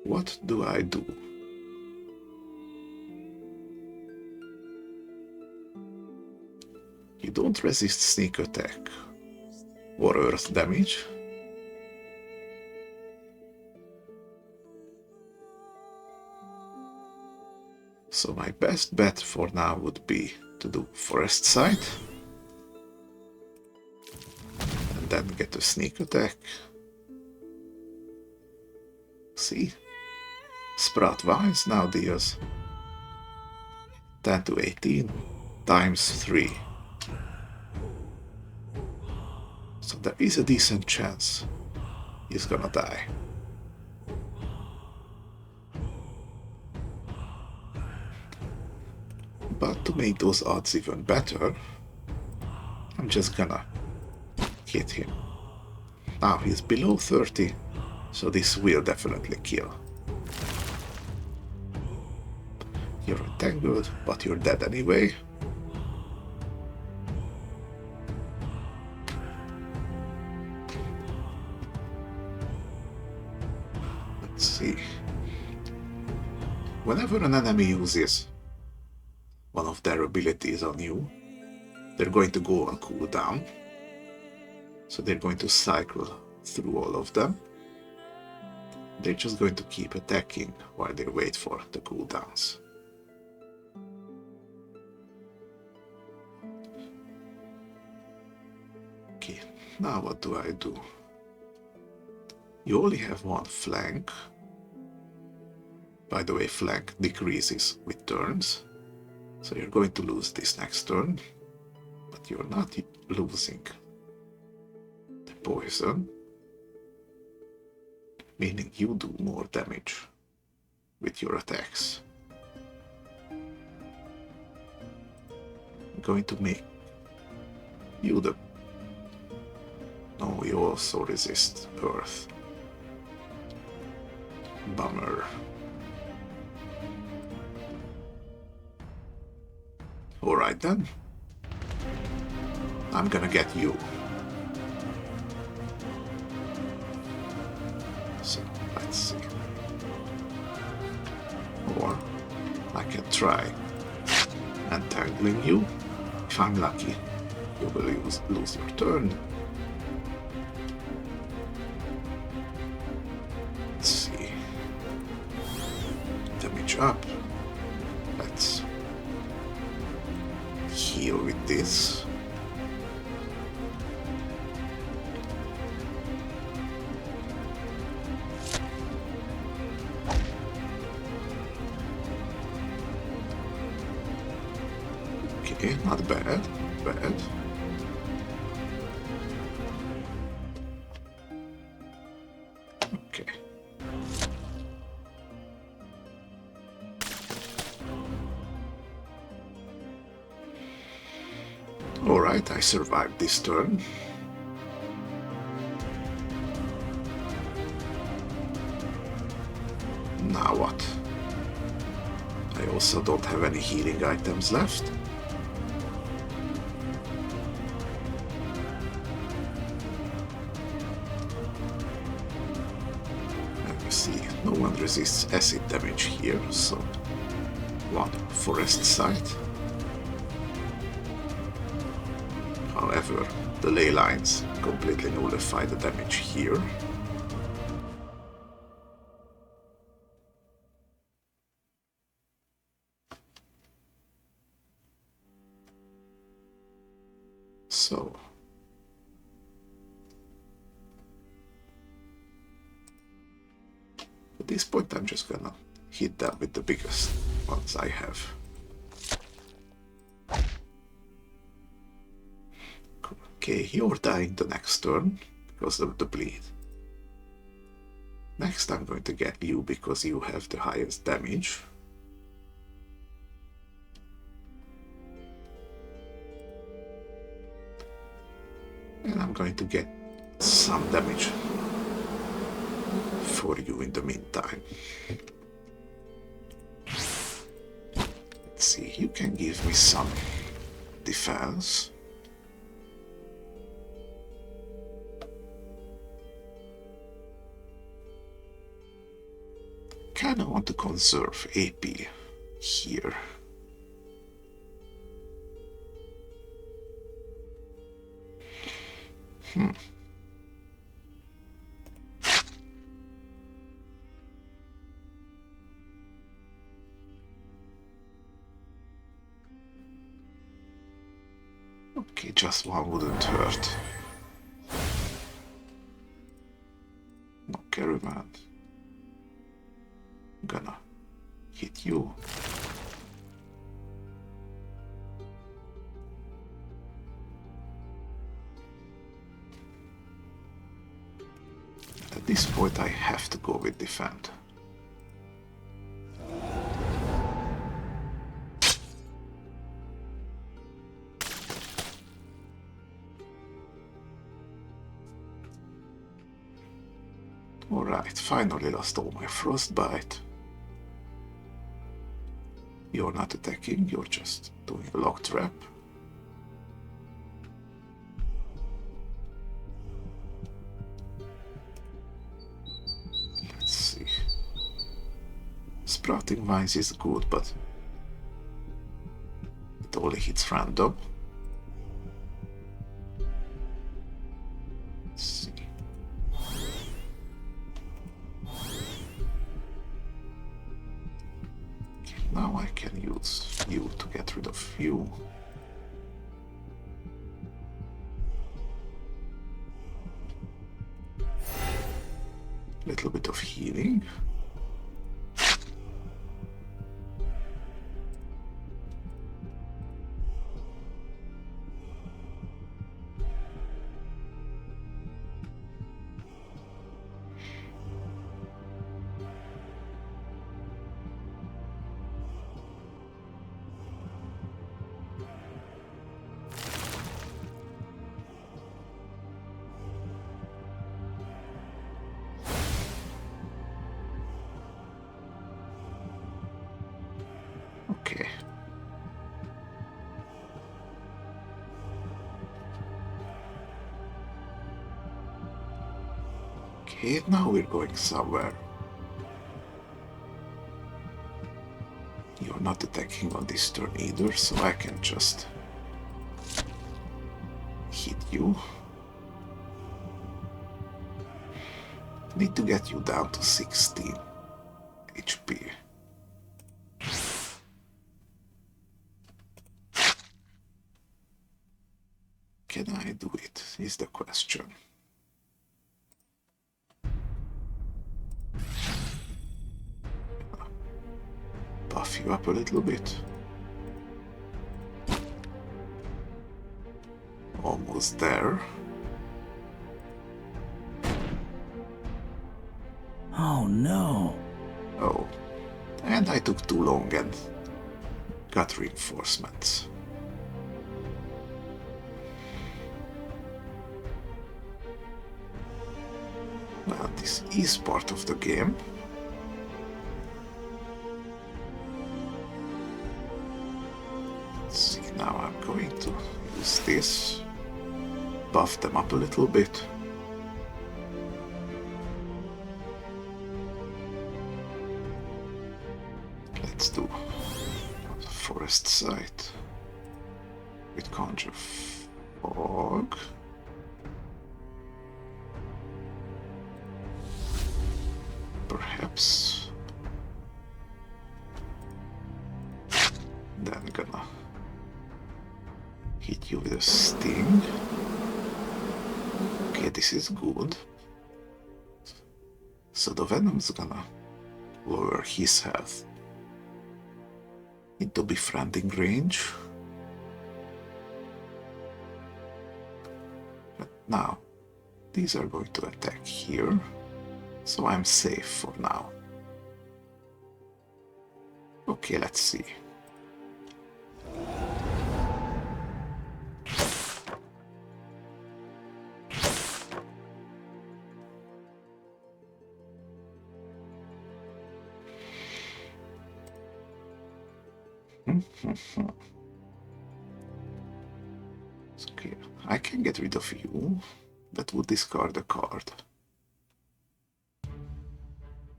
What do I do? You don't resist sneak attack or earth damage. So my best bet for now would be to do Forest Sight. And then get a sneak attack. See? Sprout Vines now deals 10 to 18 times 3. So there is a decent chance he's gonna die. But to make those odds even better, I'm just gonna hit him. Now he's below 30, so this will definitely kill. You're entangled, but you're dead anyway. Let's see. Whenever an enemy uses one of their abilities on you, they're going to go on cooldown. So they're going to cycle through all of them. They're just going to keep attacking while they wait for the cooldowns. Okay, now what do I do? You only have one flank. By the way, flank decreases with turns. So you're going to lose this next turn. But you're not losing the poison. Meaning you do more damage with your attacks. I'm going to make you the... No, you also resist Earth. Bummer. Alright then. I'm gonna get you. So, let's see. Or I can try entangling you. If I'm lucky, you will lose your turn. Let's see. Damage up. Let's heal with this. Okay, not bad, bad. Okay. Alright, I survived this turn. Now what? I also don't have any healing items left. See, no one resists acid damage here, so one forest site. However, the ley lines completely nullify the damage here. So at this point, I'm just gonna hit them with the biggest ones I have. Okay, you're dying the next turn because of the bleed. Next, I'm going to get you because you have the highest damage. And I'm going to get some damage for you in the meantime. Let's see, you can give me some defense. Kinda want to conserve AP here. Okay, just one wouldn't hurt. caravan. Gonna hit you. At this point I have to go with defend. Alright, finally lost all my frostbite. You're not attacking, you're just doing a lock trap. Let's see. Sprouting vines is good, but it only hits random. Let's see. Now I can use you to get rid of you. Little bit of healing. Okay. Okay, now we're going somewhere. You're not attacking on this turn either, so I can just hit you. Need to get you down to 16 HP. Can I do it, is the question. Buff you up a little bit. Almost there.
Oh no.
Oh, and I took too long and got reinforcements. Well, this is part of the game. Let's see, now I'm going to use this, buff them up a little bit. Let's do forest site with conjure fog. Perhaps. Then gonna hit you with a sting. Okay, this is good. So the venom's gonna lower his health into befriending range. But now, these are going to attack here, so I'm safe for now. Okay, let's see. Okay, I can get rid of you. That would discard a card.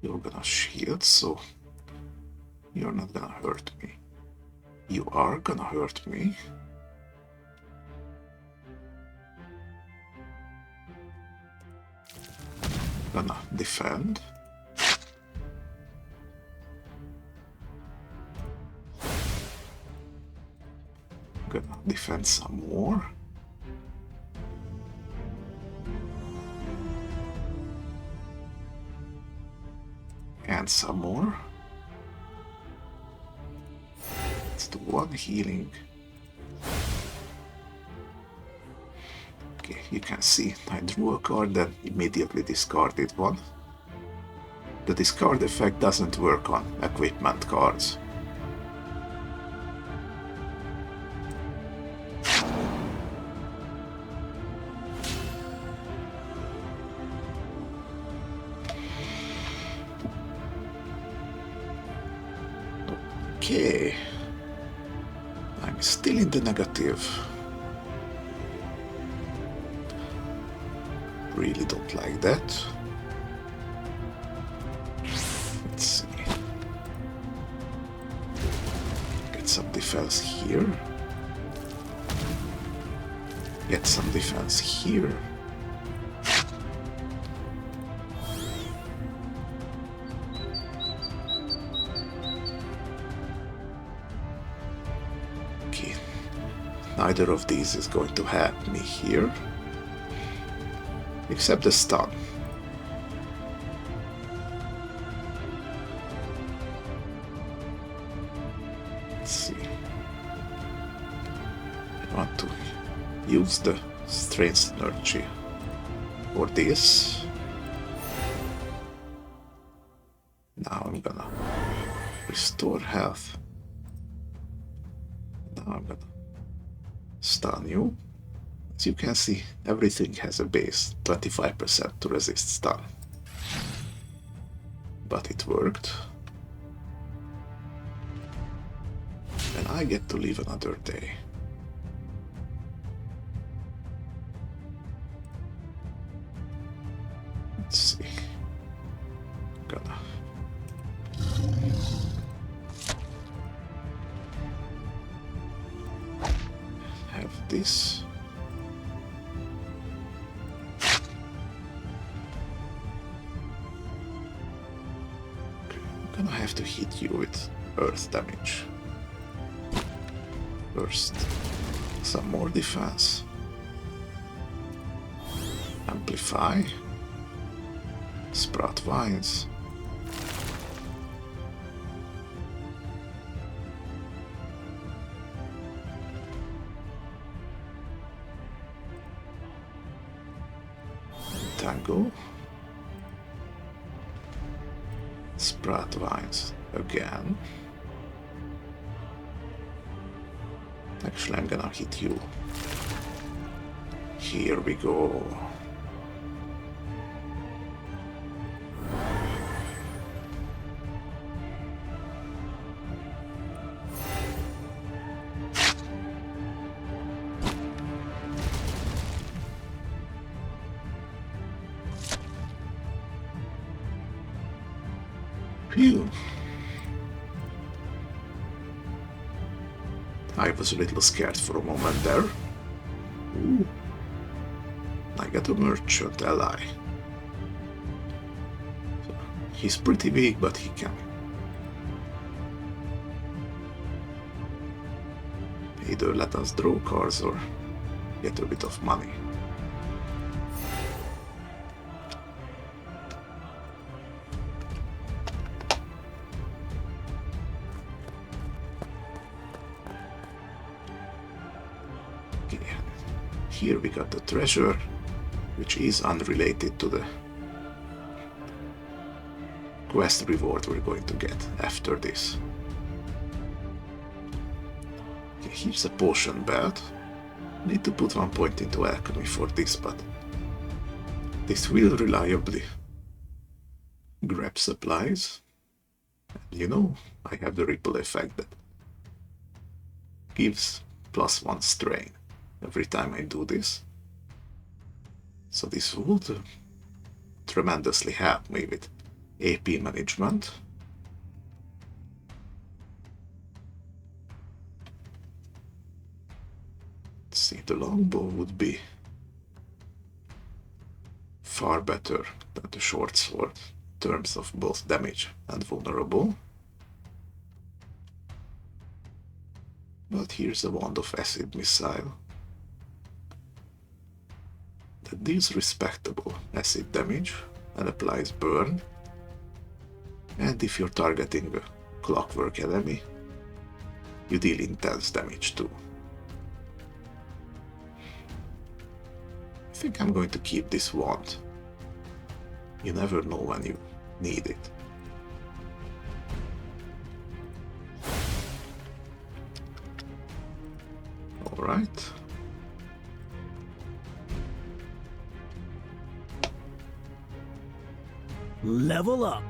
You're gonna shield, so you're not gonna hurt me. You are gonna hurt me. Gonna defend. Gonna defend some more. and some more. Let's do one healing. Okay, you can see I drew a card and immediately discarded one. The discard effect doesn't work on equipment cards. Okay, I'm still in the negative. Really don't like that. Let's see. Get some defense here. Get some defense here. Okay. Neither of these is going to help me here. Except the stun. Let's see. I want to use the strength energy for this. Now I'm gonna restore health. Now I'm gonna stun you. As you can see, everything has a base 25% to resist stun. But it worked. And I get to live another day. Let's see. Gonna have this. I'm gonna have to hit you with earth damage. First, some more defense. Amplify. Sprout vines. Tango. Sprout vines again. Actually, I'm gonna hit you. Here we go. Phew. I was a little scared for a moment there. Ooh. I got a merchant ally. So he's pretty weak, but he can either let us draw cards or get a bit of money. Here we got the treasure, which is unrelated to the quest reward we're going to get after this. Okay, here's a potion belt. Need to put 1 point into alchemy for this, but this will reliably grab supplies. And you know, I have the ripple effect that gives +1 strain every time I do this. So this would tremendously help me with AP management. Let's see, the longbow would be far better than the short sword in terms of both damage and vulnerable. But here's a wand of acid missile that deals respectable acid damage and applies burn. And if you're targeting a clockwork enemy, you deal intense damage too. I think I'm going to keep this wand. You never know when you need it. Alright.
Level up.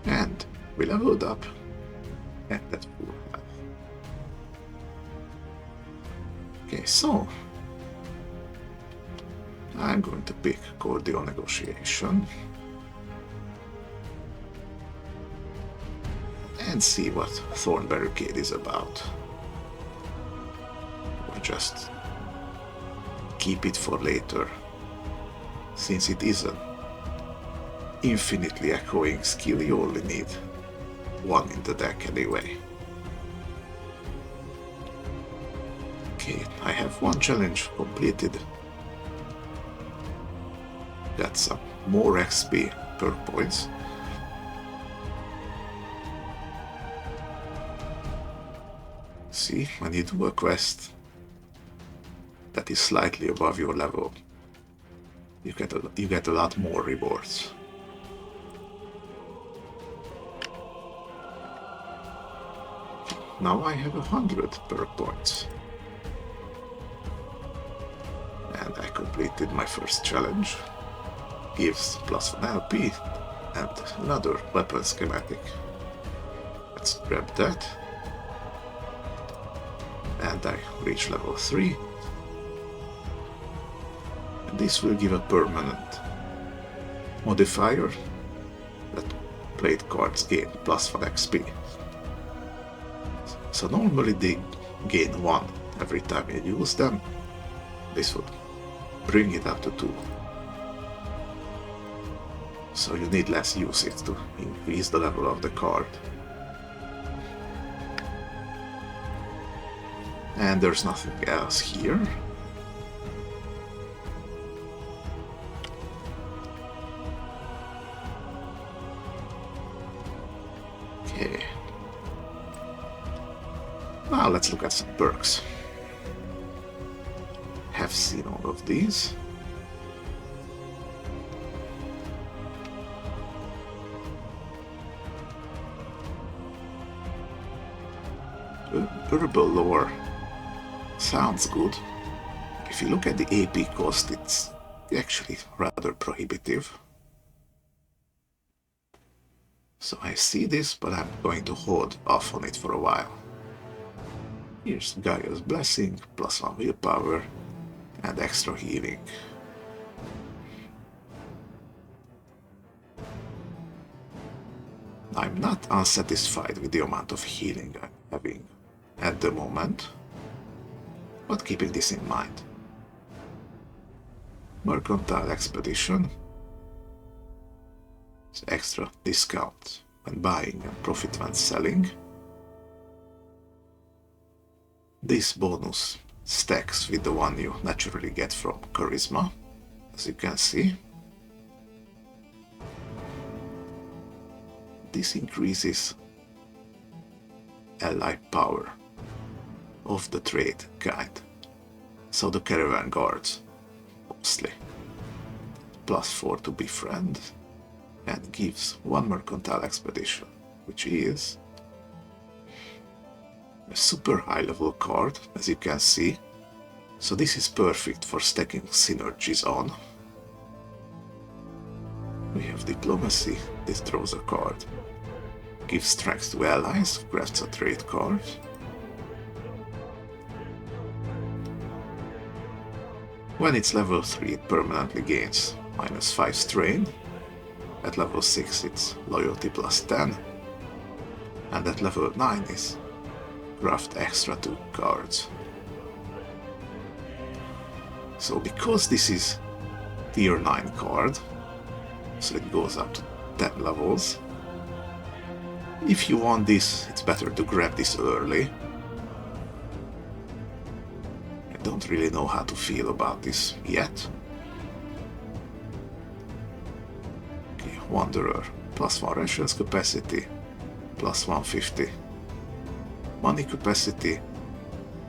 And we leveled up at that full health. Okay, so I'm going to pick Cordial Negotiation and see what Thorn Barricade is about. Or just keep it for later, since it is an infinitely echoing skill. You only need one in the deck anyway. Okay, I have one challenge completed. Got some more XP per points. See, when you do a quest that is slightly above your level, you get a lot more rewards. Now I have 100 per points. And I completed my first challenge. Gives +1 LP and another weapon schematic. Let's grab that. And I reach level 3. And this will give a permanent modifier that played cards gain +1 XP. So normally they gain 1 every time you use them. This would bring it up to 2. So you need less usage to increase the level of the card. And there's nothing else here. Okay. Now let's look at some perks. Have seen all of these. Herbal lore sounds good. If you look at the AP cost, it's actually rather prohibitive. So I see this, but I'm going to hold off on it for a while. Here's Gaia's Blessing, +1 willpower, and extra healing. I'm not unsatisfied with the amount of healing I'm having at the moment, but keeping this in mind. Mercantile Expedition. It's extra discount when buying and profit when selling. This bonus stacks with the one you naturally get from Charisma, as you can see. This increases ally power of the trade kind, so the caravan guards mostly. +4 to befriend, and gives 1 Mercantile Expedition, which is a super high level card, as you can see. So this is perfect for stacking synergies on. We have Diplomacy. This draws a card. Gives strength to allies, crafts a trade card. When it's level 3, it permanently gains -5 strain. At level 6, it's loyalty +10. And at level 9 is craft extra 2 cards. So because this is tier 9 card, so it goes up to 10 levels. If you want this, it's better to grab this early. I don't really know how to feel about this yet. Okay, Wanderer, +1 rations capacity, +150. Money capacity,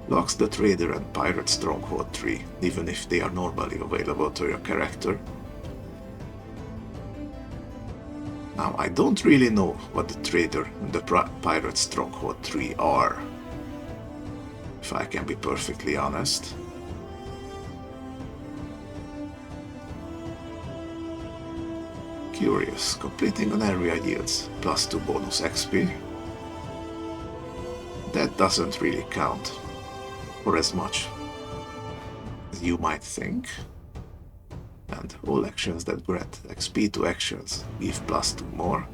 locks the trader and pirate stronghold tree, even if they are normally available to your character. Now, I don't really know what the trader and the pirate stronghold tree are, if I can be perfectly honest. Curious, completing an area yields +2 bonus XP. That doesn't really count for as much as you might think. And all actions that grant XP to actions give +2 more.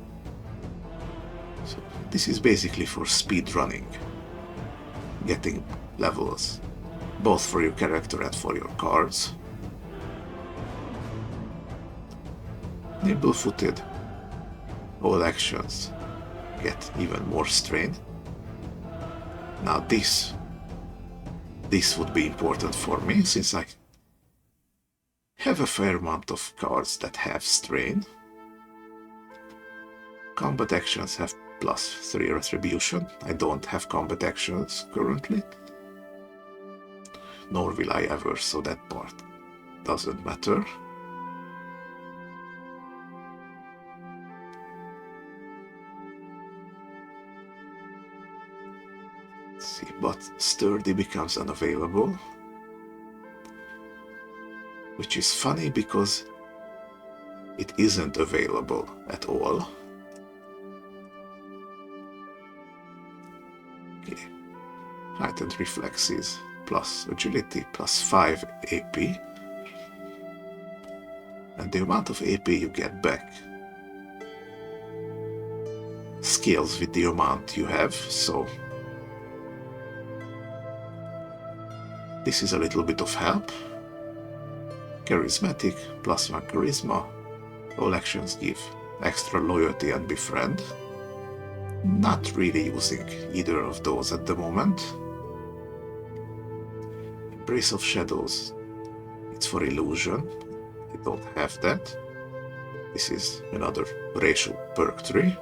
So this is basically for speed running, getting levels, both for your character and for your cards. Nimble-footed, all actions get even more strain. Now this would be important for me, since I have a fair amount of cards that have strain. Combat actions have +3 retribution. I don't have combat actions currently, nor will I ever, so that part doesn't matter. Let's see, but sturdy becomes unavailable, which is funny because it isn't available at all. Okay. Heightened reflexes plus agility +5 AP, and the amount of AP you get back scales with the amount you have, so this is a little bit of help. Charismatic, +1 charisma. All actions give extra loyalty and befriend. Not really using either of those at the moment. Embrace of Shadows. It's for illusion. I don't have that. This is another racial perk tree.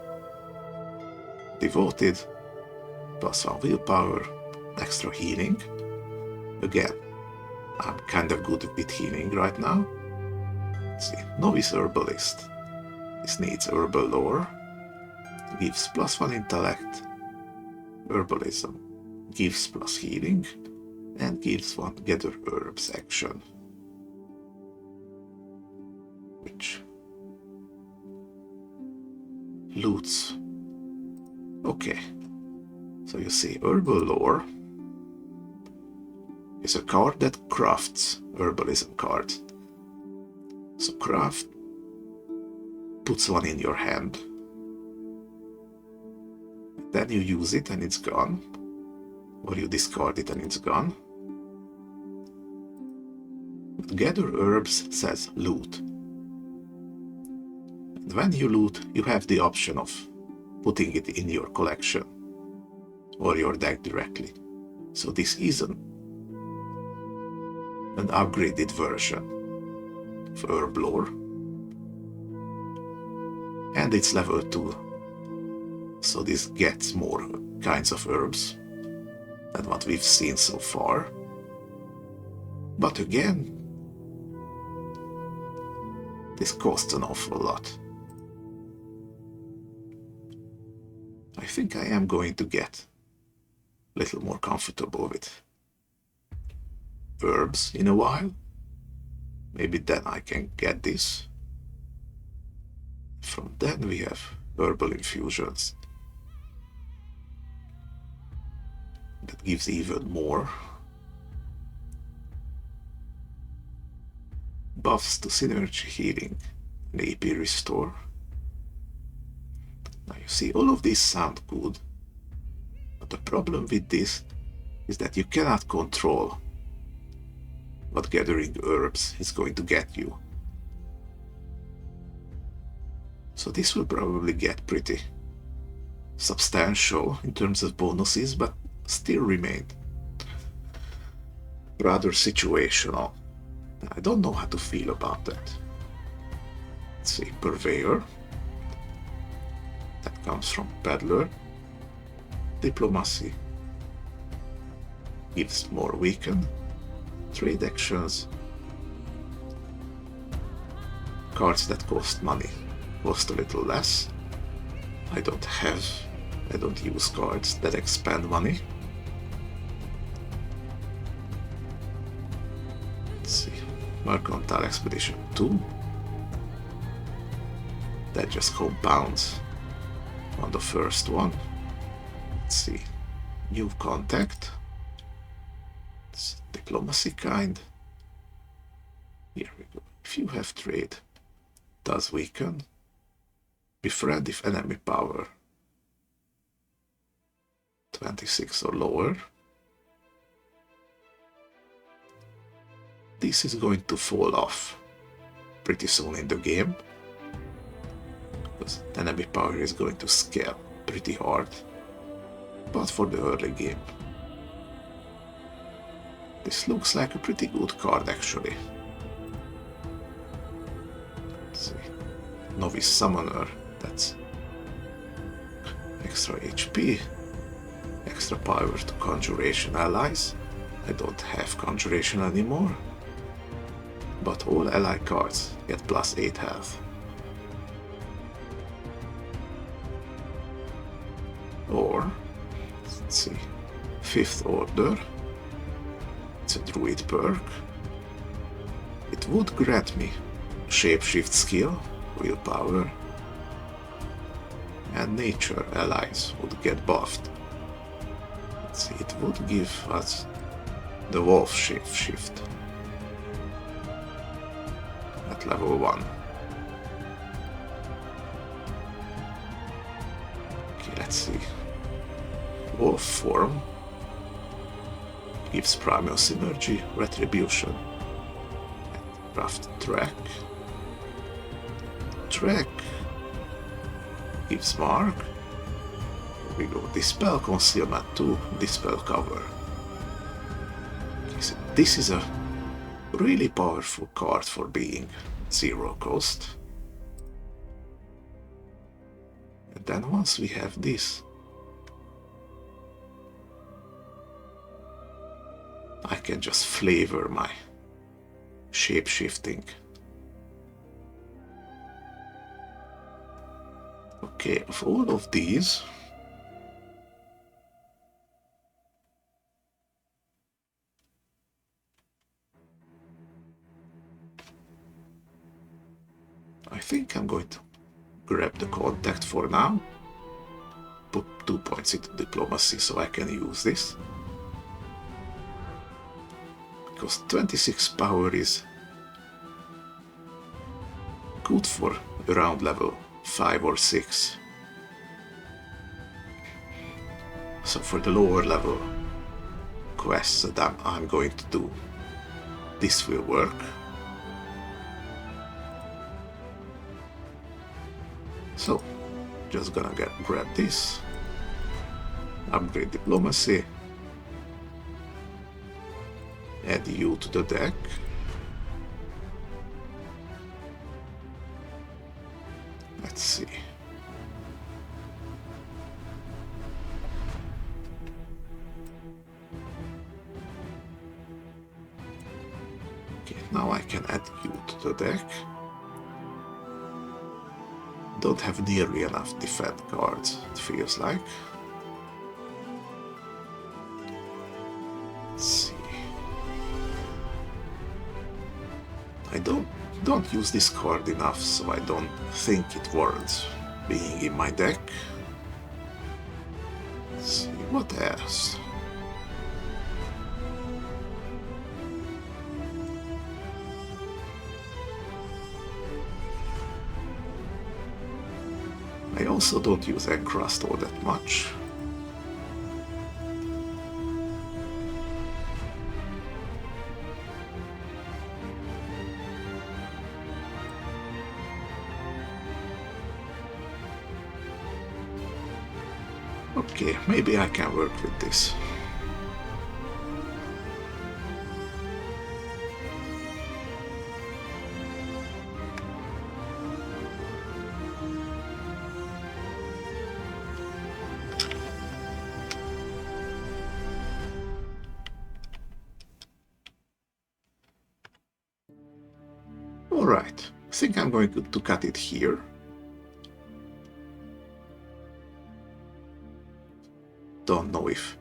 Devoted, +1 willpower, extra healing. Again, I'm kind of good with healing right now. Let's see, Novice Herbalist. This needs herbal lore. Gives +1 intellect. Herbalism gives + healing. And gives 1 gather herbs action. Which loots. Okay. So you see, herbal lore is a card that crafts herbalism cards. So craft puts 1 in your hand. Then you use it and it's gone. Or you discard it and it's gone. But gather herbs says loot. And when you loot, you have the option of putting it in your collection or your deck directly. So this isn't an upgraded version of herb lore, and it's level 2, so this gets more kinds of herbs than what we've seen so far. But again, this costs an awful lot. I think I am going to get a little more comfortable with herbs in a while. Maybe then I can get this. From then we have herbal infusions. That gives even more. Buffs to synergy healing and AP restore. Now you see, all of these sound good, but the problem with this is that you cannot control what gathering herbs is going to get you. So this will probably get pretty substantial in terms of bonuses, but still remain rather situational. I don't know how to feel about that. Let's see, Purveyor. comes from Peddler. Diplomacy gives more weaken. Trade actions. Cards that cost money cost a little less. I don't use cards that expand money. Let's see. Mercantile Expedition 2. That just compounds on the first one. Let's see. New contact. It's diplomacy kind. Here we go. If you have trade, does weaken. Befriend if enemy power 26 or lower. This is going to fall off pretty soon in the game, because enemy power is going to scale pretty hard, but for the early game this looks like a pretty good card actually. Let's see. Novice Summoner, that's extra HP, extra power to Conjuration allies. I don't have Conjuration anymore, but all ally cards get plus 8 health. Or, let's see, 5th Order. It's a Druid perk. It would grant me Shapeshift skill, Willpower, and Nature allies would get buffed. Let's see, it would give us the Wolf Shapeshift at level 1. Okay, let's see. Wolf form gives Primal Synergy, Retribution, and Craft Track. Track gives Mark. Here we go. Dispel Concealment 2, Dispel Cover. Okay, so this is a really powerful card for being 0 cost. And then once we have this, I can just flavor my shape-shifting. Okay, of all of these, I think I'm going to grab the contact for now, put 2 points into diplomacy so I can use this. Because 26 power is good for around level 5 or 6. So for the lower level quests that I'm going to do, this will work. So, just gonna grab this, upgrade diplomacy, add you to the deck. Let's see. Okay, now I can add you to the deck. Don't have nearly enough defend cards, it feels like. Let's see. I don't use this card enough, so I don't think it warrants being in my deck. Let's see, what else? I also don't use Encrust all that much. Okay, maybe I can work with this. Alright, I think I'm going to cut it here. Don't know if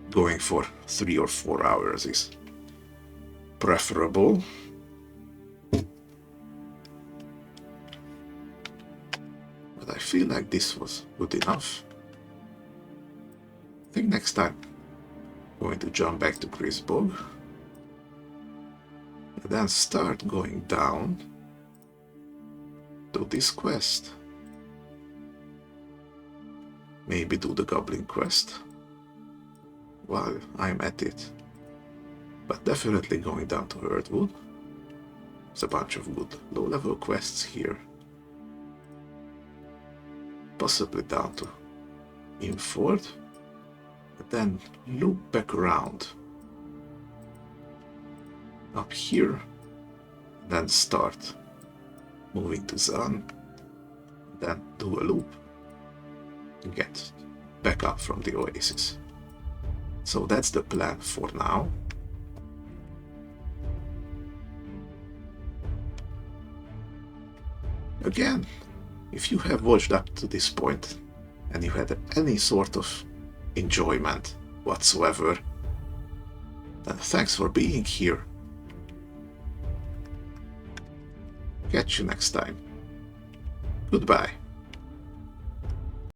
going for 3 or 4 hours is preferable. But I feel like this was good enough. I think next time I'm going to jump back to Grisbog. And then start going down to this quest. Maybe do the Goblin quest while I'm at it. But definitely going down to Earthwood. There's a bunch of good low-level quests here. Possibly down to Inford. And then loop back around up here. Then start moving to Zan. Then do a loop. And get back up from the oasis. So that's the plan for now. Again, if you have watched up to this point and you had any sort of enjoyment whatsoever, then thanks for being here. Catch you next time. Goodbye.